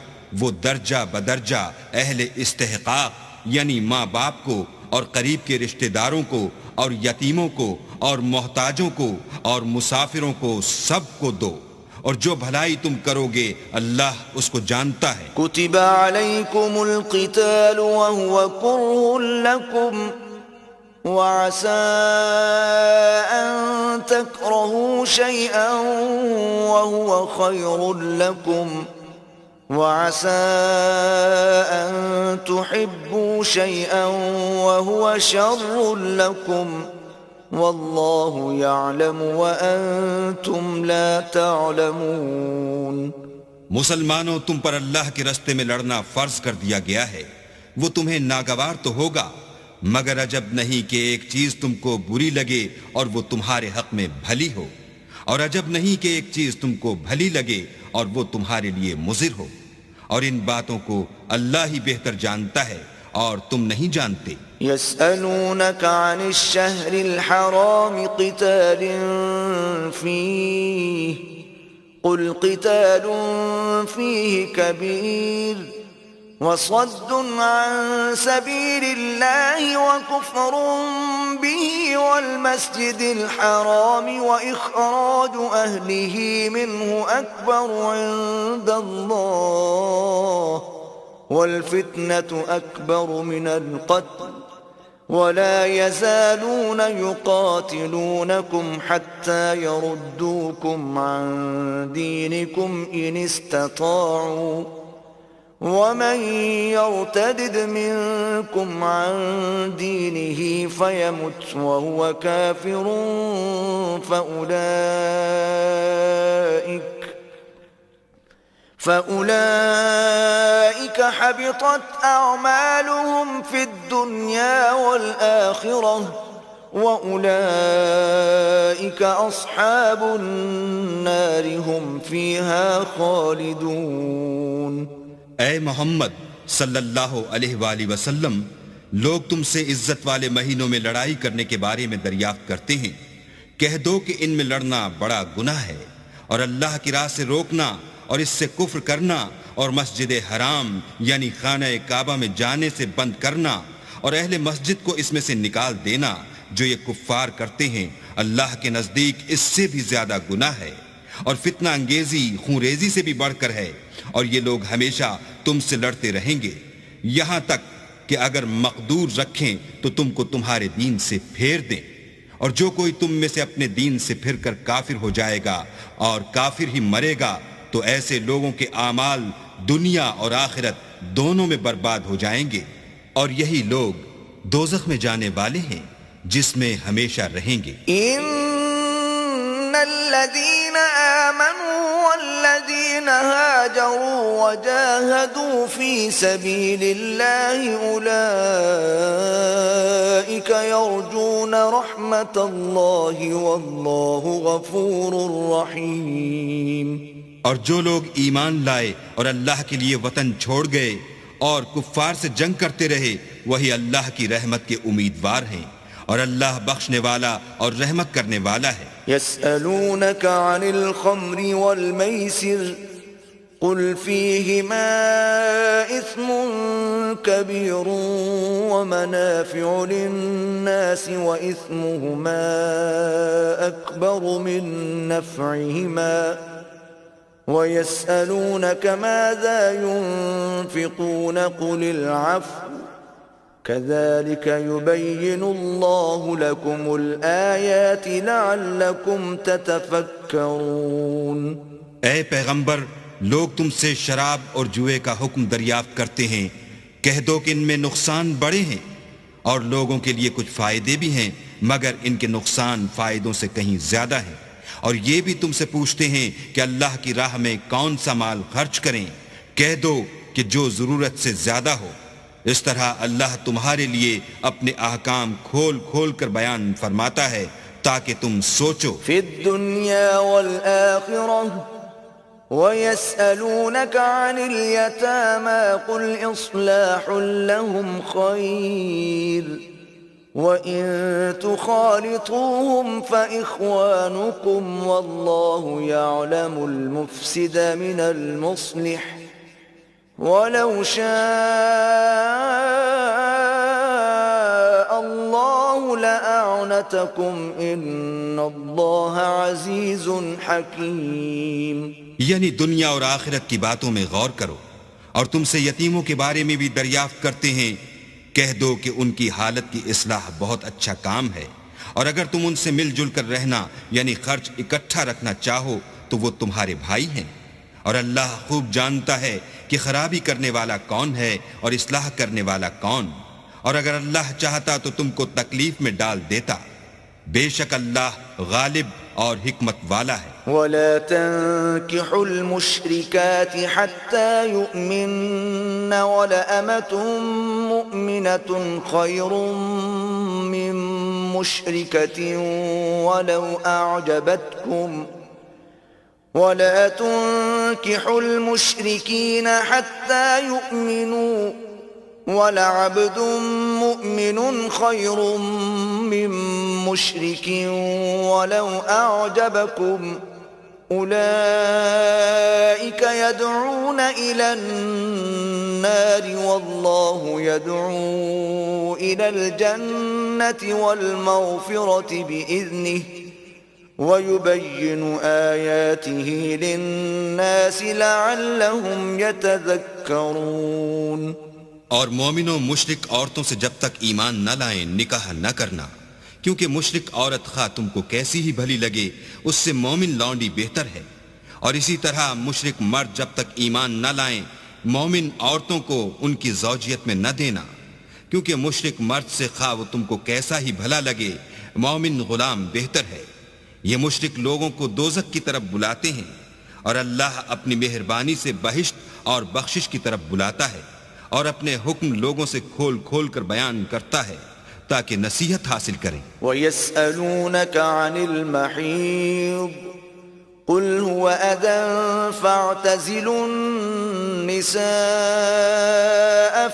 وہ درجہ بدرجہ اہل استحقاق یعنی ماں باپ کو اور قریب کے رشتہ داروں کو اور یتیموں کو اور محتاجوں کو اور مسافروں کو سب کو دو، اور جو بھلائی تم کرو گے اللہ اس کو جانتا ہے. كتب عليكم القتال وهو كره لكم وعسى أن تكرهوا شيئا وهو خير لكم وعسى أن تحبوا شيئا وهو شر لكم والله يعلم وأنتم لا تعلمون. مسلمانوں، تم پر اللہ کے راستے میں لڑنا فرض کر دیا گیا ہے. وہ تمہیں ناگوار تو ہوگا، مگر عجب نہیں کہ ایک چیز تم کو بری لگے اور وہ تمہارے حق میں بھلی ہو، اور عجب نہیں کہ ایک چیز تم کو بھلی لگے اور وہ تمہارے لیے مضر ہو. اور ان باتوں کو اللہ ہی بہتر جانتا ہے اور تم نہیں جانتے. يسألونك عن الشهر الحرام قتال فيه قل قتال فيه كبير وصد عن سبيل الله وكفر به والمسجد الحرام وإخراج أهله منه أكبر عند الله والفتنة أكبر من القتل ولا يزالون يقاتلونكم حتى يردوكم عن دينكم إن استطاعوا ومن يرتدد منكم عن دينه فيمت وهو كافر فأولئك حبطت أعمالهم في الدنيا والآخرة وأولئك أصحاب النار هم فيها خالدون. اے محمد صلی اللہ علیہ وآلہ وسلم، لوگ تم سے عزت والے مہینوں میں لڑائی کرنے کے بارے میں دریافت کرتے ہیں. کہہ دو کہ ان میں لڑنا بڑا گناہ ہے، اور اللہ کی راہ سے روکنا اور اس سے کفر کرنا اور مسجد حرام یعنی خانہ کعبہ میں جانے سے بند کرنا اور اہل مسجد کو اس میں سے نکال دینا جو یہ کفار کرتے ہیں، اللہ کے نزدیک اس سے بھی زیادہ گناہ ہے، اور فتنہ انگیزی خون ریزی سے بھی بڑھ کر ہے. اور یہ لوگ ہمیشہ تم سے لڑتے رہیں گے یہاں تک کہ اگر مقدور رکھیں تو تم کو تمہارے دین سے پھیر دیں. اور جو کوئی تم میں سے اپنے دین سے پھر کر کافر ہو جائے گا اور کافر ہی مرے گا تو ایسے لوگوں کے اعمال دنیا اور آخرت دونوں میں برباد ہو جائیں گے، اور یہی لوگ دوزخ میں جانے والے ہیں جس میں ہمیشہ رہیں گے. ان الذين آمنوا والذين هاجروا وجاهدوا في سبيل الله أولئك يرجون رحمة الله والله غفور رحيم. اور جو لوگ ایمان لائے اور اللہ کے لیے وطن چھوڑ گئے اور کفار سے جنگ کرتے رہے وہی اللہ کی رحمت کے امیدوار ہیں، اور اللہ بخشنے والا اور رحمت کرنے والا ہے. يسألونك عن الخمر والميسر قل فيهما إثم كبير ومنافع للناس وإثمهما أكبر من نفعهما ويسألونك ماذا ينفقون قل العفو كذلك يبين الله لكم الآيات لعلكم تتفكرون۔ اے پیغمبر، لوگ تم سے شراب اور جوئے کا حکم دریافت کرتے ہیں، کہہ دو کہ ان میں نقصان بڑے ہیں اور لوگوں کے لیے کچھ فائدے بھی ہیں، مگر ان کے نقصان فائدوں سے کہیں زیادہ ہیں۔ اور یہ بھی تم سے پوچھتے ہیں کہ اللہ کی راہ میں کون سا مال خرچ کریں، کہہ دو کہ جو ضرورت سے زیادہ ہو۔ اس طرح اللہ تمہارے لیے اپنے احکام کھول کھول کر بیان فرماتا ہے تاکہ تم سوچو۔ فی الدنیا والآخرہ وَيَسْأَلُونَكَ عَنِ الْيَتَامَى قُلْ إِصْلَاحٌ لَهُمْ خَيْرٌ وَإِن تُخَالِطُوهُمْ فَإِخْوَانُكُمْ وَاللَّهُ يَعْلَمُ الْمُفْسِدَ مِنَ الْمُصْلِحِ وَلَوْ شَاءَ اللَّهُ لَأَعْنَتَكُمْ إِنَّ اللَّهَ عَزِيزٌ حَكِيمٌ۔ یعنی دنیا اور آخرت کی باتوں میں غور کرو، اور تم سے یتیموں کے بارے میں بھی دریافت کرتے ہیں، کہہ دو کہ ان کی حالت کی اصلاح بہت اچھا کام ہے، اور اگر تم ان سے مل جل کر رہنا یعنی خرچ اکٹھا رکھنا چاہو تو وہ تمہارے بھائی ہیں، اور اللہ خوب جانتا ہے کہ خرابی کرنے والا کون ہے اور اصلاح کرنے والا کون، اور اگر اللہ چاہتا تو تم کو تکلیف میں ڈال دیتا، بے شک اللہ غالب اور حکمت والا ہے۔ وَلَا تَنكِحُوا الْمُشْرِكَاتِ حَتَّى يُؤْمِنَّ وَلَأَمَةٌ مُؤْمِنَةٌ خَيْرٌ مِّن مُّشْرِكَةٍ وَلَوْ أَعْجَبَتْكُمْ وَلَا تُنكِحُوا الْمُشْرِكِينَ حَتَّى يُؤْمِنُوا وَلَعَبْدٌ مُؤْمِنٌ خَيْرٌ مِّن مُّشْرِكٍ وَلَوْ أَعْجَبَكُمْ أُولَئِكَ يَدْعُونَ إِلَى النَّارِ وَاللَّهُ يَدْعُو إِلَى الْجَنَّةِ وَالْمَغْفِرَةِ بِإِذْنِهِ وَيُبَيِّنُ آيَاتِهِ لِلنَّاسِ لَعَلَّهُمْ يَتَذَكَّرُونَ۔ اور مومنوں مشرک عورتوں سے جب تک ایمان نہ لائیں نکاح نہ کرنا، کیونکہ مشرک عورت خواہ تم کو کیسی ہی بھلی لگے اس سے مومن لونڈی بہتر ہے، اور اسی طرح مشرک مرد جب تک ایمان نہ لائیں مومن عورتوں کو ان کی زوجیت میں نہ دینا، کیونکہ مشرک مرد سے خواہ وہ تم کو کیسا ہی بھلا لگے مومن غلام بہتر ہے۔ یہ مشرک لوگوں کو دوزخ کی طرف بلاتے ہیں، اور اللہ اپنی مہربانی سے بہشت اور بخشش کی طرف بلاتا ہے، اور اپنے حکم لوگوں سے کھول کھول کر بیان کرتا ہے تاکہ نصیحت حاصل کریں۔ وَيَسْأَلُونَكَ عَنِ الْمَحِيضِ قُلْ هُوَ أَذًى فَاعْتَزِلُوا النِّسَاءَ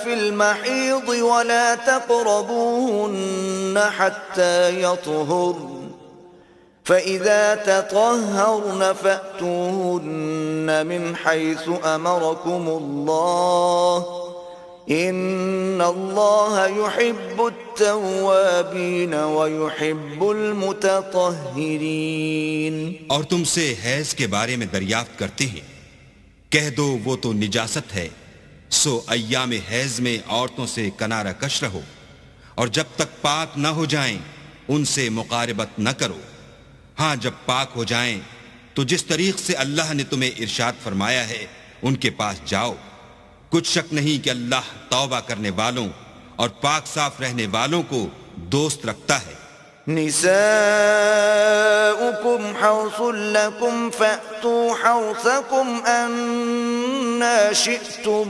فِي الْمَحِيضِ وَلَا تَقْرَبُوهُنَّ حَتَّى يَطْهُرْنَ فَإِذَا تَطَهَّرْنَ فَأْتُوهُنَّ مِنْ حَيْثُ أَمَرَكُمُ اللَّهُ إِنَّ اللَّهَ يُحِبُّ التَّوَّابِينَ وَيُحِبُّ الْمُتَطَهِّرِينَ۔ اور تم سے حیض کے بارے میں دریافت کرتے ہیں، کہہ دو وہ تو نجاست ہے، سو ایام حیض میں عورتوں سے کنارہ کش رہو، اور جب تک پاک نہ ہو جائیں ان سے مقاربت نہ کرو، ہاں جب پاک ہو جائیں تو جس طریق سے اللہ نے تمہیں ارشاد فرمایا ہے ان کے پاس جاؤ، کچھ شک نہیں کہ اللہ توبہ کرنے والوں اور پاک صاف رہنے والوں کو دوست رکھتا ہے۔ نساؤکم حرث لکم فأتوا حرثکم أنا شئتم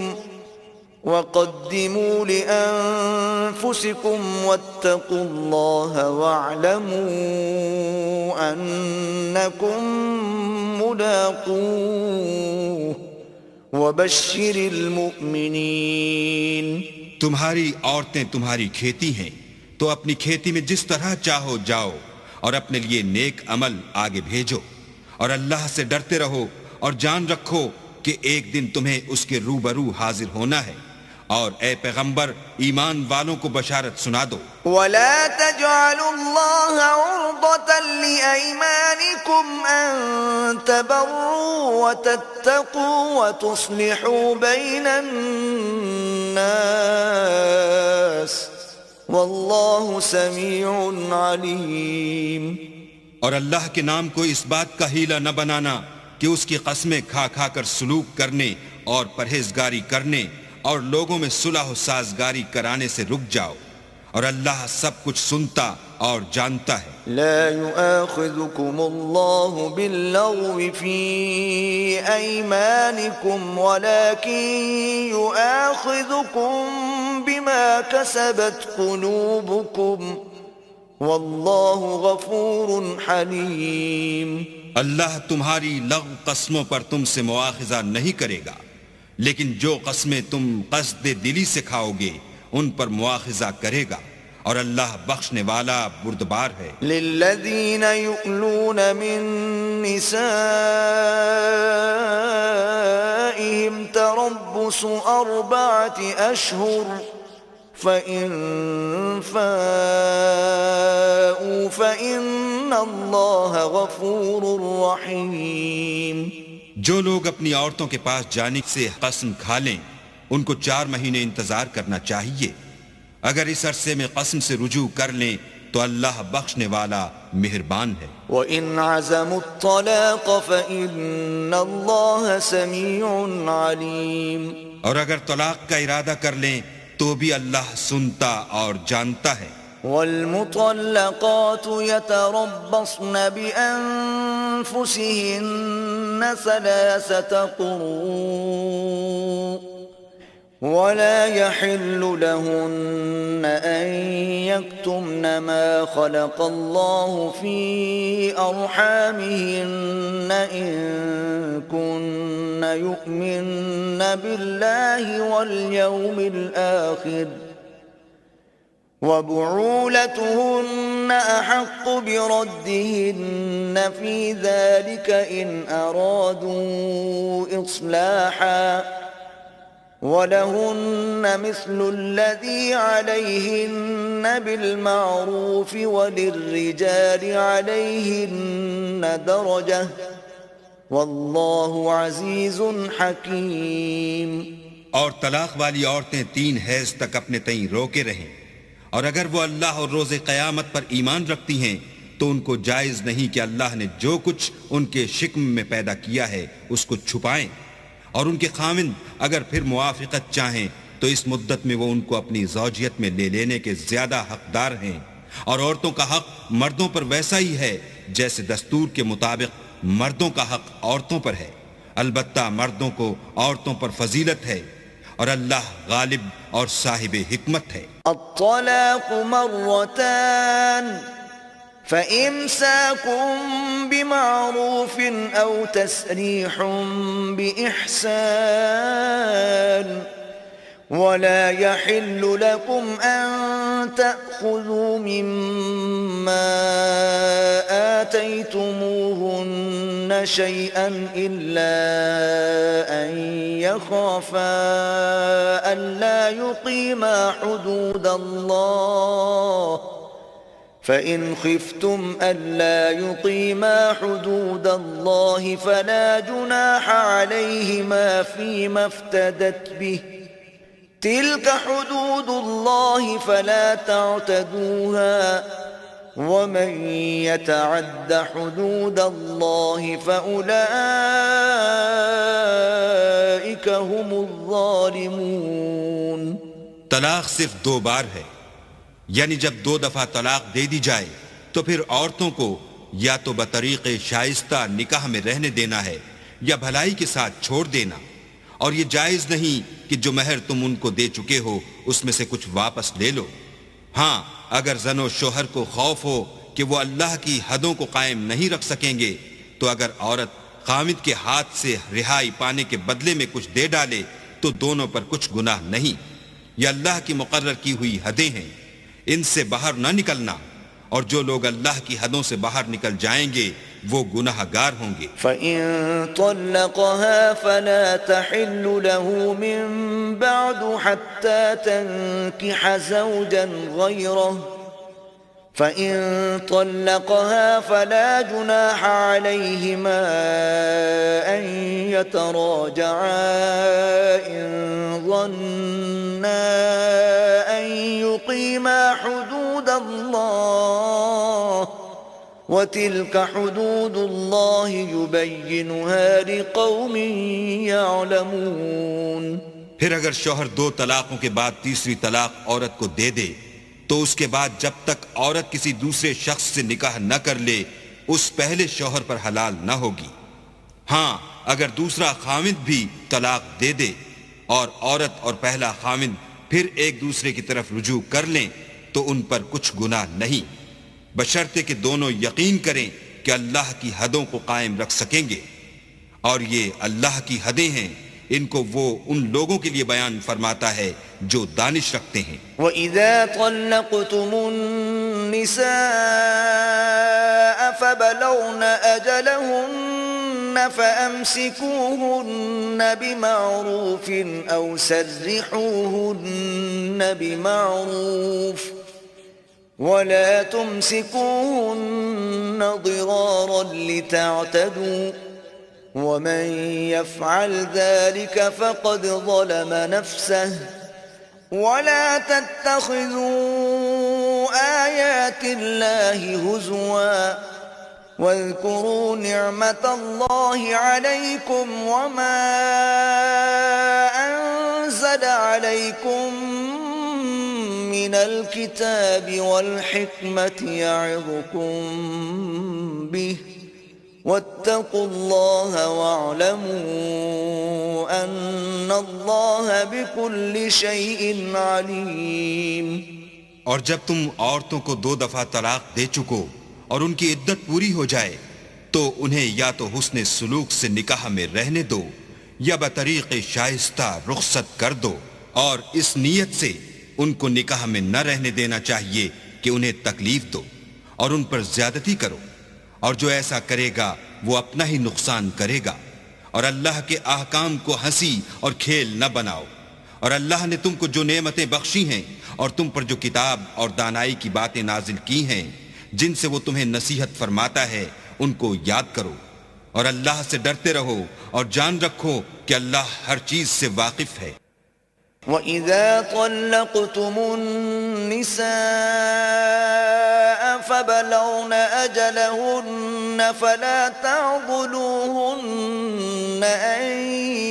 وقدموا لأنفسكم واتقوا الله واعلموا أنكم ملاقوه وبشر المؤمنين۔ تمہاری عورتیں تمہاری کھیتی ہیں تو اپنی کھیتی میں جس طرح چاہو جاؤ، اور اپنے لیے نیک عمل آگے بھیجو، اور اللہ سے ڈرتے رہو، اور جان رکھو کہ ایک دن تمہیں اس کے روبرو حاضر ہونا ہے، اور اے پیغمبر ایمان والوں کو بشارت سنا دو۔ وَلَا تَجْعَلُوا اللَّهَ عُرْضَةً لِأَيْمَانِكُمْ أَن تَبَرُّوا وَتَتَّقُوا وَتُصْلِحُوا بَيْنَ النَّاسِ واللہ سمیع علیم۔ اور اللہ کے نام کو اس بات کا ہیلہ نہ بنانا کہ اس کی قسمیں کھا کھا کر سلوک کرنے اور پرہیزگاری کرنے اور لوگوں میں صلح و سازگاری کرانے سے رک جاؤ، اور اللہ سب کچھ سنتا اور جانتا ہے۔ لا يؤاخذكم الله باللغو في أيمانكم ولكن يؤاخذكم بما كسبت قلوبكم والله غفور حليم۔ اللہ تمہاری لغو قسموں پر تم سے مواخذہ نہیں کرے گا، لیکن جو قسمیں تم قصد دلی سے کھاؤ گے ان پر مواخذہ کرے گا، اور اللہ بخشنے والا بردبار ہے۔ للذین یؤلون من نسائهم تربص 4 أشهر فإن فاءوا فإن اللہ غفور رحیم۔ جو لوگ اپنی عورتوں کے پاس جانے سے قسم کھا لیں ان کو 4 مہینے انتظار کرنا چاہیے، اگر اس عرصے میں قسم سے رجوع کر لیں تو اللہ بخشنے والا مہربان ہے۔ وَإِنْ عَزَمُوا الطَّلَاقَ فَإِنَّ اللَّهَ سَمِيعٌ عَلِيمٌ۔ اور اگر طلاق کا ارادہ کر لیں تو بھی اللہ سنتا اور جانتا ہے۔ وَالْمُطَلَّقَاتُ يَتَرَبَّصْنَ بِأَنفُسِهِنَّ 3 قُرُوءٍ ولا يحل لهن أن يكتمن ما خلق الله في أرحامهن إن كن يؤمن بالله واليوم الآخر وبعولتهن أحق بردهن في ذلك إن أرادوا إصلاحا وَلَهُنَّ مِثْلُ الَّذِي عَلَيْهِنَّ بِالْمَعْرُوفِ وَلِلرِّجَالِ عَلَيْهِنَّ دَرَجَةٌ وَاللَّهُ عَزِيزٌ حَكِيمٌ۔ اور طلاق والی عورتیں 3 حیض تک اپنے تئیں روکے رہیں، اور اگر وہ اللہ اور روز قیامت پر ایمان رکھتی ہیں تو ان کو جائز نہیں کہ اللہ نے جو کچھ ان کے شکم میں پیدا کیا ہے اس کو چھپائیں، اور ان کے خاوند اگر پھر موافقت چاہیں تو اس مدت میں وہ ان کو اپنی زوجیت میں لے لینے کے زیادہ حقدار ہیں، اور عورتوں کا حق مردوں پر ویسا ہی ہے جیسے دستور کے مطابق مردوں کا حق عورتوں پر ہے، البتہ مردوں کو عورتوں پر فضیلت ہے، اور اللہ غالب اور صاحب حکمت ہے۔ الطلاق مرتان فإمساكم بمعروف أو تسريح بإحسان ولا يحل لكم أن تأخذوا مما آتيتموهن شيئا إلا أن يخافا ألا يقيما حدود الله فإن خفتم ألا يقيما حدود الله فلا جناح عليهما فيما افتدت به تلك حدود الله فلا تعتدوها ومن يتعد حدود الله فأولئك هم الظالمون۔ طلاق صرف 2 بار ہے، یعنی جب 2 دفعہ طلاق دے دی جائے تو پھر عورتوں کو یا تو بطریق شائستہ نکاح میں رہنے دینا ہے یا بھلائی کے ساتھ چھوڑ دینا، اور یہ جائز نہیں کہ جو مہر تم ان کو دے چکے ہو اس میں سے کچھ واپس لے لو۔ ہاں، اگر زن و شوہر کو خوف ہو کہ وہ اللہ کی حدوں کو قائم نہیں رکھ سکیں گے تو اگر عورت خاوند کے ہاتھ سے رہائی پانے کے بدلے میں کچھ دے ڈالے تو دونوں پر کچھ گناہ نہیں، یہ اللہ کی مقرر کی ہوئی حدیں ہیں، ان سے باہر نہ نکلنا، اور جو لوگ اللہ کی حدوں سے باہر نکل جائیں گے وہ گناہ گار ہوں گے۔ فَإِن طَلَّقَهَا فَلَا تَحِلُّ لَهُ مِن بَعْدُ حَتَّى تَنكِحَ زَوْجًا غَيْرَهُ فَإِن طَلَّقَهَا فَلَا جُنَاحَ عَلَيْهِمَا أَن يَتَرَاجَعَا إِن ظَنَّا أَن ليقيما حدود الله وتلك حدود الله يبينها لقوم يعلمون۔ پھر اگر شوہر 2 طلاقوں کے بعد تیسری طلاق عورت کو دے دے تو اس کے بعد جب تک عورت کسی دوسرے شخص سے نکاح نہ کر لے اس پہلے شوہر پر حلال نہ ہوگی۔ ہاں اگر دوسرا خاوند بھی طلاق دے دے اور عورت اور پہلا خاوند پھر ایک دوسرے کی طرف رجوع کر لیں تو ان پر کچھ گناہ نہیں، بشرطے کہ دونوں یقین کریں کہ اللہ کی حدوں کو قائم رکھ سکیں گے، اور یہ اللہ کی حدیں ہیں، ان کو وہ ان لوگوں کے لیے بیان فرماتا ہے جو دانش رکھتے ہیں۔ وَإِذَا طَلَّقْتُمُ النِّسَاءَ فَبَلَغْنَ أَجَلَهُنَّ فَأَمْسِكُوهُنَّ بِمَعْرُوفٍ أَوْ سَرِّحُوهُنَّ بِمَعْرُوفٍ وَلَا تُمْسِكُوهُنَّ ضِرَارًا لِتَعْتَدُوا وَمَنْ يَفْعَلْ ذَلِكَ فَقَدْ ظَلَمَ نَفْسَهُ وَلَا تَتَّخِذُوا آيَاتِ اللَّهِ هُزُوًا وَاذْكُرُوا نِعْمَةَ اللَّهِ عَلَيْكُمْ وَمَا أَنزَلَ عَلَيْكُمْ مِنَ الْكِتَابِ وَالْحِكْمَةِ يَعِظُكُمْ بِهِ وَاتَّقُوا اللَّهَ وَاعْلَمُوا أَنَّ اللَّهَ بِكُلِّ شَيْءٍ عَلِيمٌ۔ اور جب تم عورتوں کو 2 دفعہ طلاق دے چکو اور ان کی عدت پوری ہو جائے تو انہیں یا تو حسن سلوک سے نکاح میں رہنے دو یا بطریق شائستہ رخصت کر دو، اور اس نیت سے ان کو نکاح میں نہ رہنے دینا چاہیے کہ انہیں تکلیف دو اور ان پر زیادتی کرو، اور جو ایسا کرے گا وہ اپنا ہی نقصان کرے گا، اور اللہ کے احکام کو ہنسی اور کھیل نہ بناؤ۔ اور اللہ نے تم کو جو نعمتیں بخشی ہیں اور تم پر جو کتاب اور دانائی کی باتیں نازل کی ہیں جن سے وہ تمہیں نصیحت فرماتا ہے ان کو یاد کرو، اور اللہ سے ڈرتے رہو اور جان رکھو کہ اللہ ہر چیز سے واقف ہے۔ وَإِذَا طَلَّقْتُمُ النِّسَاءَ فَبَلَغْنَ أَجَلَهُنَّ فَلَا تَعْضُلُوهُنَّ أَن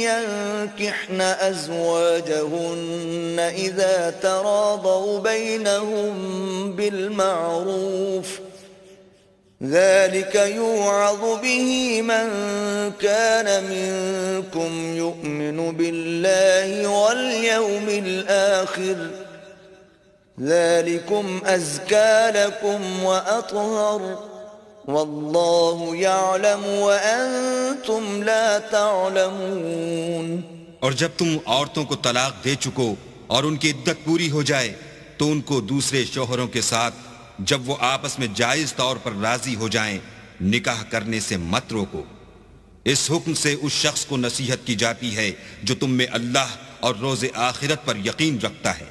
يَنكِحْنَ أَزْوَاجَهُنَّ إِذَا تَرَاضَوْا بَيْنَهُم بِالْمَعْرُوفِ ذَلِكَ يُوعَظُ بِهِ مَن كَانَ مِنكُمْ يُؤْمِنُ بِاللَّهِ وَالْيَوْمِ الْآخِرِ ذَلِكُمْ أَزْكَى لَكُمْ وَأَطْهَرُ وَاللَّهُ يَعْلَمُ وَأَنْتُمْ لَا تَعْلَمُونَ۔ اور جب تم عورتوں کو طلاق دے چکو اور ان کی عدت پوری ہو جائے تو ان کو دوسرے شوہروں کے ساتھ جب وہ آپس میں جائز طور پر راضی ہو جائیں نکاح کرنے سے مت روکو۔ اس حکم سے اس شخص کو نصیحت کی جاتی ہے جو تم میں اللہ اور روز آخرت پر یقین رکھتا ہے،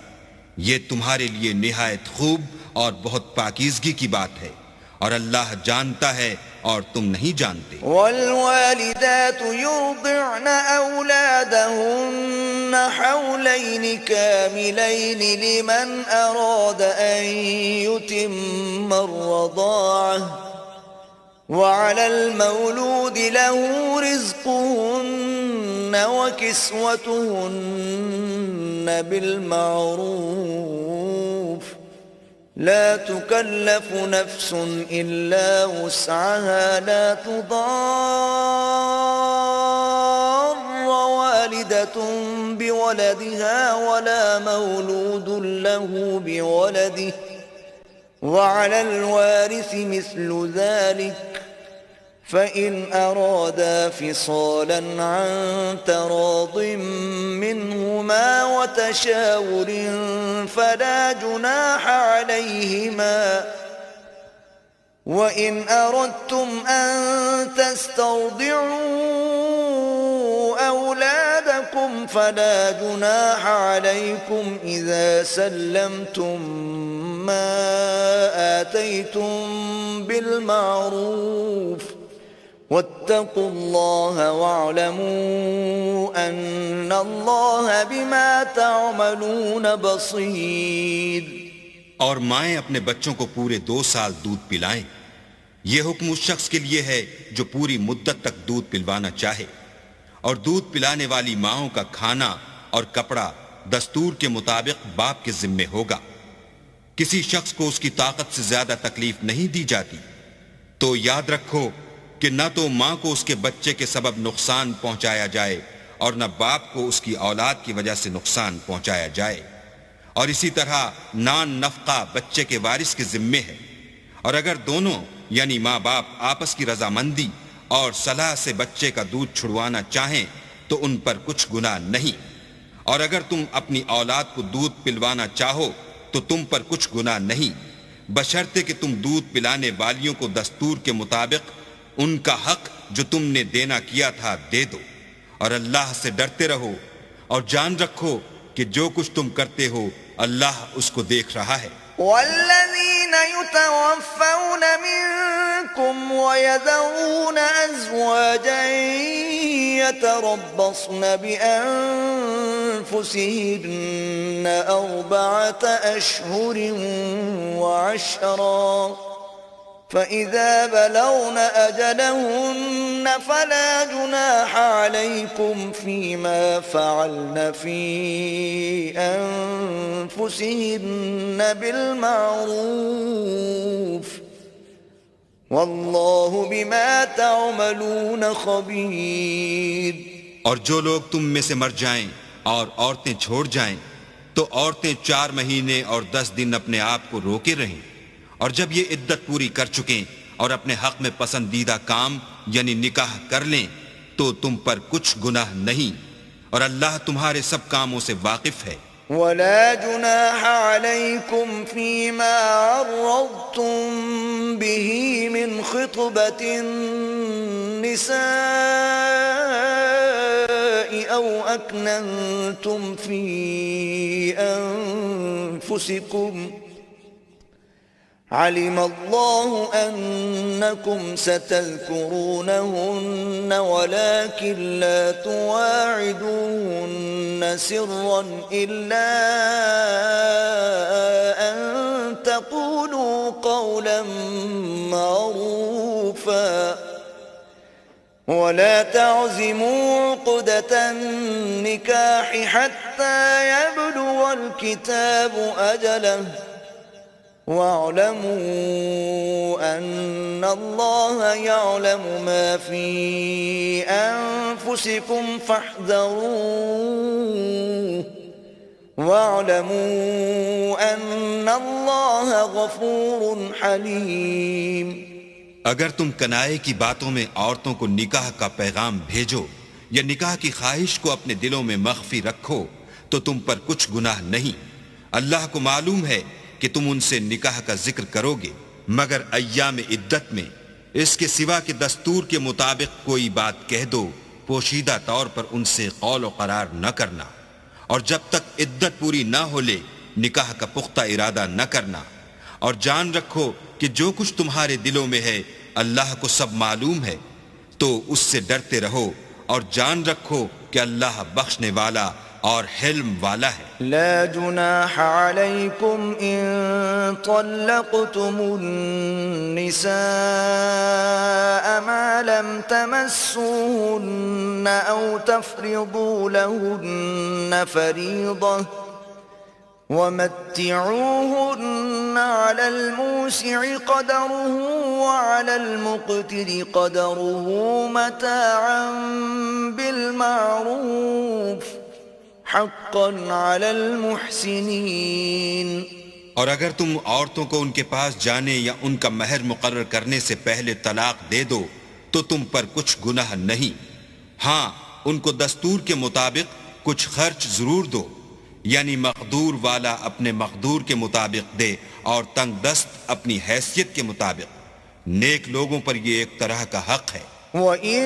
یہ تمہارے لیے نہایت خوب اور بہت پاکیزگی کی بات ہے، اور اللہ جانتا ہے اور تم نہیں جانتے۔ والوالدات يرضعن أولادهن حولين كاملين لمن أراد أن يتم الرضاعة وعلى المولود له رزقهن وكسوتهن بالمعروف لا تكلف نفس إلا وسعها لا تضار والدة بولدها ولا مولود له بولده وعلى الوارث مثل ذلك فإن أرادا فصالا عن تراض منهما وتشاور فلا جناح عليهما وإن أردتم أن تسترضعوا أولادكم فلا جناح عليكم إذا سلمتم ما آتيتم بالمعروف واتقوا الله واعلموا أن الله بما تعملون بصير. اور مائیں اپنے بچوں کو پورے 2 سال دودھ پلائیں. یہ حکم اس شخص کے لیے ہے جو پوری مدت تک دودھ پلوانا چاہے، اور دودھ پلانے والی ماؤں کا کھانا اور کپڑا دستور کے مطابق باپ کے ذمے ہوگا. کسی شخص کو اس کی طاقت سے زیادہ تکلیف نہیں دی جاتی، تو یاد رکھو کہ نہ تو ماں کو اس کے بچے کے سبب نقصان پہنچایا جائے اور نہ باپ کو اس کی اولاد کی وجہ سے نقصان پہنچایا جائے. اور اسی طرح نان نفقہ بچے کے وارث کے ذمے ہے، اور اگر دونوں یعنی ماں باپ آپس کی رضامندی اور صلاح سے بچے کا دودھ چھڑوانا چاہیں تو ان پر کچھ گناہ نہیں، اور اگر تم اپنی اولاد کو دودھ پلوانا چاہو تو تم پر کچھ گناہ نہیں، بشرطے کہ تم دودھ پلانے والیوں کو دستور کے مطابق ان کا حق جو تم نے دینا کیا تھا دے دو. اور اللہ سے ڈرتے رہو اور جان رکھو کہ جو کچھ تم کرتے ہو اللہ اس کو دیکھ رہا ہے. والذين يتوفون منكم ويذرون أزواجا يتربصن بأنفسهن 4 أشهر و10 فإذا بلغن أجلهن فلا جناح عليكم فيما فعلن في أنفسهن بالمعروف والله بما تعملون خبير. اور جو لوگ تم میں سے مر جائیں اور عورتیں چھوڑ جائیں تو عورتیں 4 مہینے اور 10 دن اپنے آپ کو روکے رہیں، اور جب یہ عدت پوری کر چکیں اور اپنے حق میں پسندیدہ کام یعنی نکاح کر لیں تو تم پر کچھ گناہ نہیں، اور اللہ تمہارے سب کاموں سے واقف ہے. ولا جناح عليكم فيما عرضتم به من خطبة النساء أو أكننتم في أنفسكم علم الله أنكم ستذكرونهن ولكن لا تواعدوهن سرا إلا أن تقولوا قولا معروفا ولا تعزموا عقدة النكاح حتى يبلغ الكتاب أجله واعلموا أن الله يعلم ما في أنفسكم فاحذروه واعلموا أن الله غفور حليم. اگر تم کنائے کی باتوں میں عورتوں کو نکاح کا پیغام بھیجو یا نکاح کی خواہش کو اپنے دلوں میں مخفی رکھو تو تم پر کچھ گناہ نہیں. اللہ کو معلوم ہے کہ تم ان سے نکاح کا ذکر کرو گے، مگر ایام عدت میں اس کے سوا کہ دستور کے مطابق کوئی بات کہہ دو، پوشیدہ طور پر ان سے قول و قرار نہ کرنا، اور جب تک عدت پوری نہ ہو لے نکاح کا پختہ ارادہ نہ کرنا. اور جان رکھو کہ جو کچھ تمہارے دلوں میں ہے اللہ کو سب معلوم ہے، تو اس سے ڈرتے رہو اور جان رکھو کہ اللہ بخشنے والا اور حلم والا ہے. لا جناح عليكم إن طلقتم النساء ما لم تمسوهن أو تفرضوا لهن فريضة ومتعوهن على الموسع قدره وعلى المقتر قدره متاعا بالمعروف حقا على المحسنين. اور اگر تم عورتوں کو ان کے پاس جانے یا ان کا مہر مقرر کرنے سے پہلے طلاق دے دو تو تم پر کچھ گناہ نہیں. ہاں ان کو دستور کے مطابق کچھ خرچ ضرور دو، یعنی مقدور والا اپنے مقدور کے مطابق دے اور تنگ دست اپنی حیثیت کے مطابق. نیک لوگوں پر یہ ایک طرح کا حق ہے. وَإِن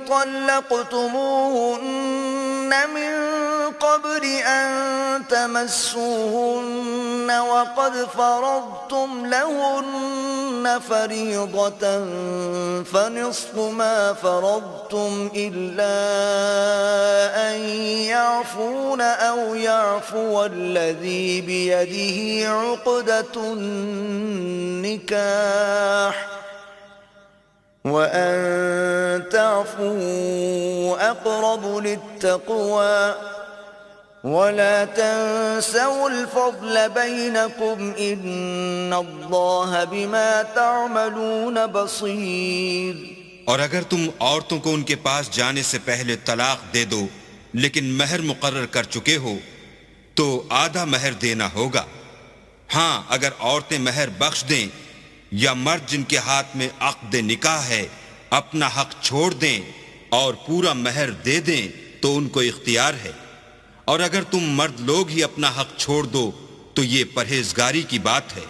طَلَّقْتُمُوهُنَّ مِن قبل أن تمسوهن وقد فرضتم لهن فريضة فنصف ما فرضتم إلا أن يعفون أو يعفو الذي بيده عقدة النكاح وأن تعفوا أقرب للتقوى ولا تنسوا الفضل بينكم إن الله بما تعملون بصير. اور اگر تم عورتوں کو ان کے پاس جانے سے پہلے طلاق دے دو لیکن مہر مقرر کر چکے ہو تو آدھا مہر دینا ہوگا. ہاں اگر عورتیں مہر بخش دیں یا مرد جن کے ہاتھ میں عقد نکاح ہے اپنا حق چھوڑ دیں اور پورا مہر دے دیں تو ان کو اختیار ہے. اور اگر تم مرد لوگ ہی اپنا حق چھوڑ دو تو یہ پرہیزگاری کی بات ہے.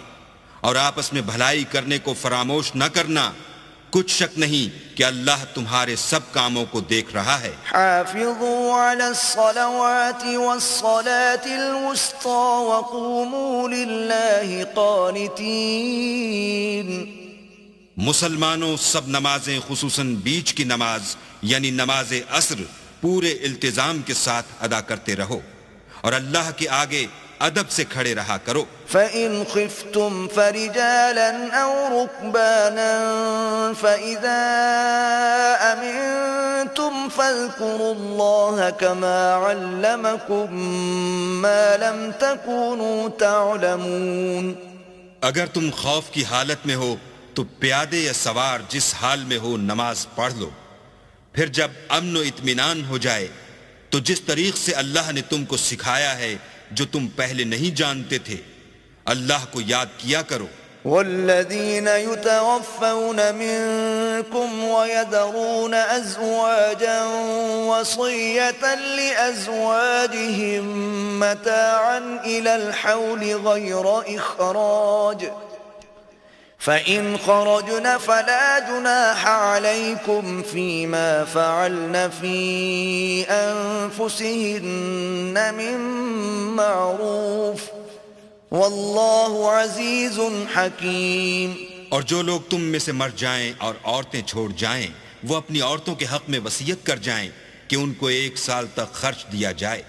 اور آپس میں بھلائی کرنے کو فراموش نہ کرنا. کچھ شک نہیں کہ اللہ تمہارے سب کاموں کو دیکھ رہا ہے. حافظوا على الصلوات والصلاة الوسطى وقوموا لله قانتين. مسلمانوں سب نمازیں خصوصاً بیچ کی نماز یعنی نماز عصر پورے التزام کے ساتھ ادا کرتے رہو اور اللہ کے آگے ادب سے کھڑے رہا کرو. فَإِنْ خِفْتُمْ فَرِجَالًا أَوْ رُكْبَانًا فَإِذَا أَمِنْتُمْ فَاذْكُرُوا اللَّهَ كَمَا عَلَّمَكُمْ مَا لَمْ تَكُونُوا تَعْلَمُونَ. اگر تم خوف کی حالت میں ہو تو پیادے یا سوار جس حال میں ہو نماز پڑھ لو. پھر جب امن و اطمینان ہو جائے تو جس طریق سے اللہ نے تم کو سکھایا ہے جو تم پہلے نہیں جانتے تھے اللہ کو یاد کیا کرو. والذين يتوفون منكم ويذرون أزواجا وصية لأزواجهم متاعا إلى الحول غير إخراج فإن خرجن فلا جناح عليكم فيما فعلن في أنفسهن من معروف واللہ عزیز حکیم. اور جو لوگ تم میں سے مر جائیں اور عورتیں چھوڑ جائیں وہ اپنی عورتوں کے حق میں وصیت کر جائیں کہ ان کو 1 سال تک خرچ دیا جائے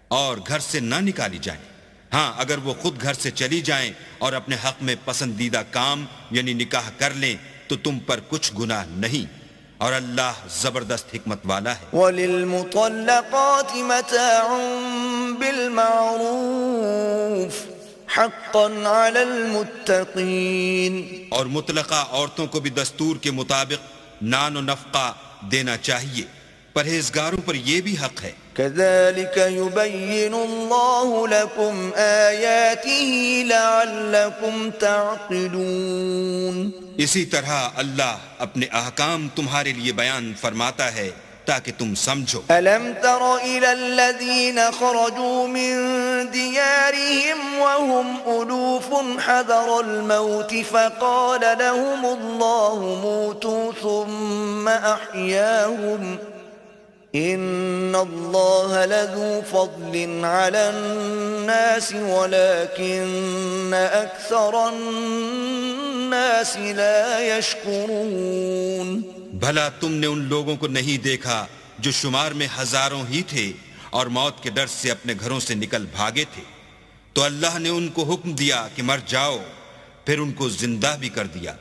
اور گھر سے نہ نکالی جائیں. ہاں اگر وہ خود گھر سے چلی جائیں اور اپنے حق میں پسندیدہ کام یعنی نکاح کر لیں تو تم پر کچھ گناہ نہیں اور اللہ زبردست حکمت والا ہے. وَلِلْمُطَلَّقَاتِ مَتَاعٌ بِالْمَعْرُوفِ حَقًّا عَلَى الْمُتَّقِينَ. اور مطلقہ عورتوں کو بھی دستور کے مطابق نان و نفقہ دینا چاہیے. پرہیزگاروں پر یہ بھی حق ہے. كَذَلِكَ يُبَيِّنُ اللَّهُ لَكُمْ آيَاتِهِ لَعَلَّكُمْ تَعْقِلُونَ. اسی طرح اللہ اپنے احکام تمہارے لیے بیان فرماتا ہے تاکہ تم سمجھو. أَلَمْ تَرَ إِلَى الَّذِينَ خَرَجُوا مِن دِيَارِهِمْ وَهُمْ أُلُوفٌ حَذَرَ الْمَوْتِ فَقَالَ لَهُمُ اللَّهُ مُوتُوا ثُمَّ أَحْيَاهُمْ إِنَّ اللَّهَ لَذُو فَضْلٍ عَلَى النَّاسِ وَلَكِنَّ أَكْثَرَ النَّاسِ لَا يَشْكُرُونَ. بھلا تم نے ان لوگوں کو نہیں دیکھا جو شمار میں ہزاروں ہی تھے اور موت کے ڈر سے اپنے گھروں سے نکل بھاگے تھے تو اللہ نے ان کو حکم دیا کہ مر جاؤ پھر ان کو زندہ بھی کر دیا.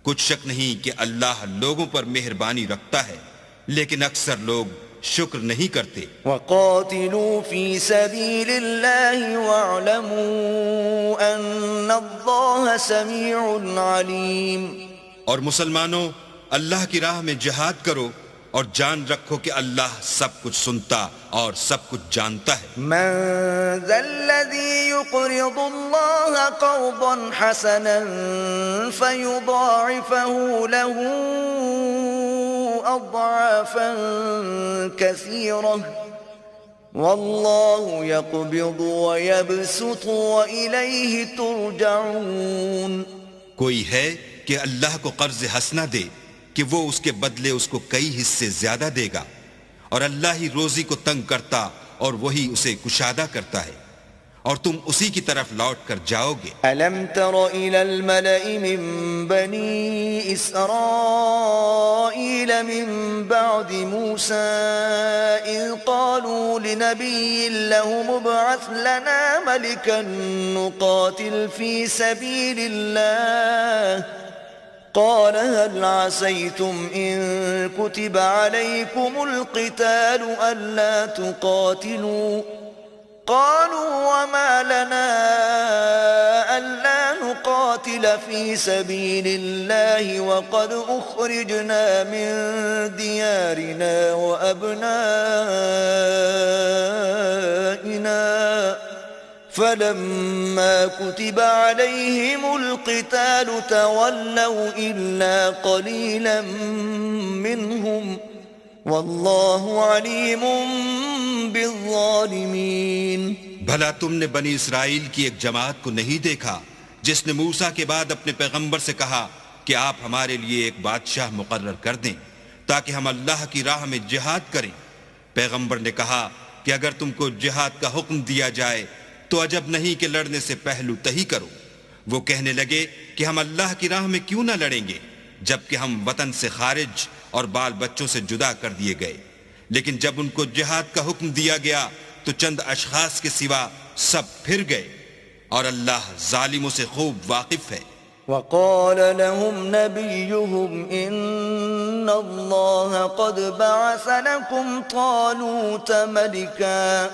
کچھ شک نہیں کہ اللہ لوگوں پر مہربانی رکھتا ہے لیکن اکثر لوگ شکر نہیں کرتے. وَقَاتِلُوا فِي سَبِيلِ اللَّهِ وَاعْلَمُوا أَنَّ اللَّهَ سَمِيعٌ عَلِيمٌ. اور مسلمانوں اللہ کی راہ میں جہاد کرو اور جان رکھو کہ اللہ سب کچھ سنتا اور سب کچھ جانتا ہے. مَنْ ذَا الَّذِي يُقْرِضُ اللَّهَ قَرْضًا حَسَنًا فَيُضَاعِفَهُ لَهُ أضعافا كثيرة والله يقبض ويبسط وإليه ترجعون. کوئی ہے کہ اللہ کو قرض حسنہ دے کہ وہ اس کے بدلے اس کو کئی حصے زیادہ دے گا اور اللہ ہی روزی کو تنگ کرتا اور وہی اسے کشادہ کرتا ہے، اور تم اسی کی طرف لوٹ کر جاؤ گے۔ ألم تر إلى الملأ من بني إسرائيل من بعد موسى إذ قالوا لنبي له ابعث لنا ملكا نقاتل في سبيل الله قال هل عسيتم إن كتب عليكم القتال ألا تقاتلوا قالوا وما لنا ألا نقاتل في سبيل الله وقد أخرجنا من ديارنا وأبنائنا فلما كتب عليهم القتال تولوا إلا قليلا منهم واللہ علیم بالظالمین۔ بھلا تم نے بنی اسرائیل کی ایک جماعت کو نہیں دیکھا جس نے موسیٰ کے بعد اپنے پیغمبر سے کہا کہ آپ ہمارے لیے ایک بادشاہ مقرر کر دیں تاکہ ہم اللہ کی راہ میں جہاد کریں؟ پیغمبر نے کہا کہ اگر تم کو جہاد کا حکم دیا جائے تو عجب نہیں کہ لڑنے سے پہلو تہی کرو۔ وہ کہنے لگے کہ ہم اللہ کی راہ میں کیوں نہ لڑیں گے جبکہ ہم وطن سے خارج اور بال بچوں سے جدا کر دیے گئے، لیکن جب ان کو جہاد کا حکم دیا گیا تو چند اشخاص کے سوا سب پھر گئے، اور اللہ ظالموں سے خوب واقف ہے۔ وقال لهم نبيهم إن الله قد بعث لكم طالوت ملكا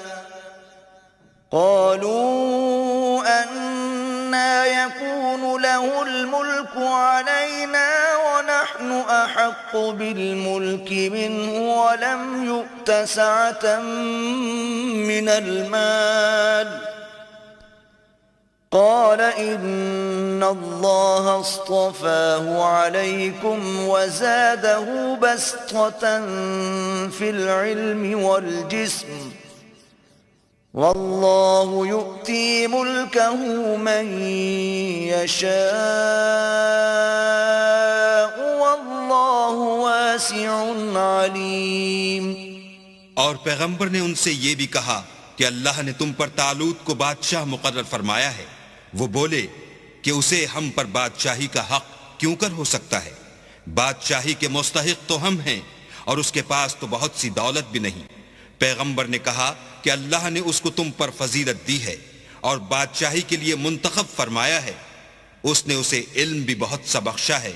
قالوا أنا يكون له الملك علينا ونحن أحق بالملك منه ولم يؤت سعة من المال قال إن الله اصطفاه عليكم وزاده بسطة في العلم والجسم والله يؤتي ملكه من يشاء والله واسع عليم۔ اور پیغمبر نے ان سے یہ بھی کہا کہ اللہ نے تم پر طالوت کو بادشاہ مقرر فرمایا ہے۔ وہ بولے کہ اسے ہم پر بادشاہی کا حق کیوں کر ہو سکتا ہے؟ بادشاہی کے مستحق تو ہم ہیں اور اس کے پاس تو بہت سی دولت بھی نہیں۔ پیغمبر نے کہا کہ اللہ نے اس کو تم پر فضیلت دی ہے اور بادشاہی کے لیے منتخب فرمایا ہے۔ اس نے اسے علم بھی بہت سا بخشا ہے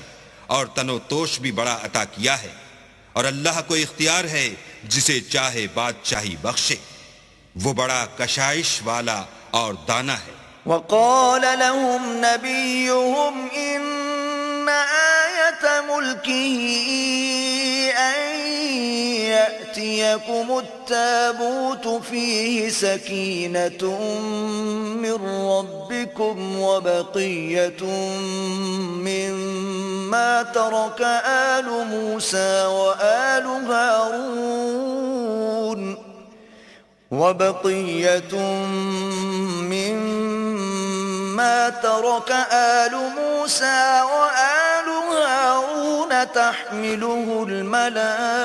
اور تن و توش بھی بڑا عطا کیا ہے، اور اللہ کو اختیار ہے جسے چاہے بادشاہی بخشے، وہ بڑا کشائش والا اور دانا ہے۔ وقال لهم نبيهم إن آية ملكه أن يأتيكم التابوت فيه سكينة من ربكم وبقية مما ترك آل موسى وآل هارون وبقية مما ترك آل موسى وآل هارون تحمله الملائكة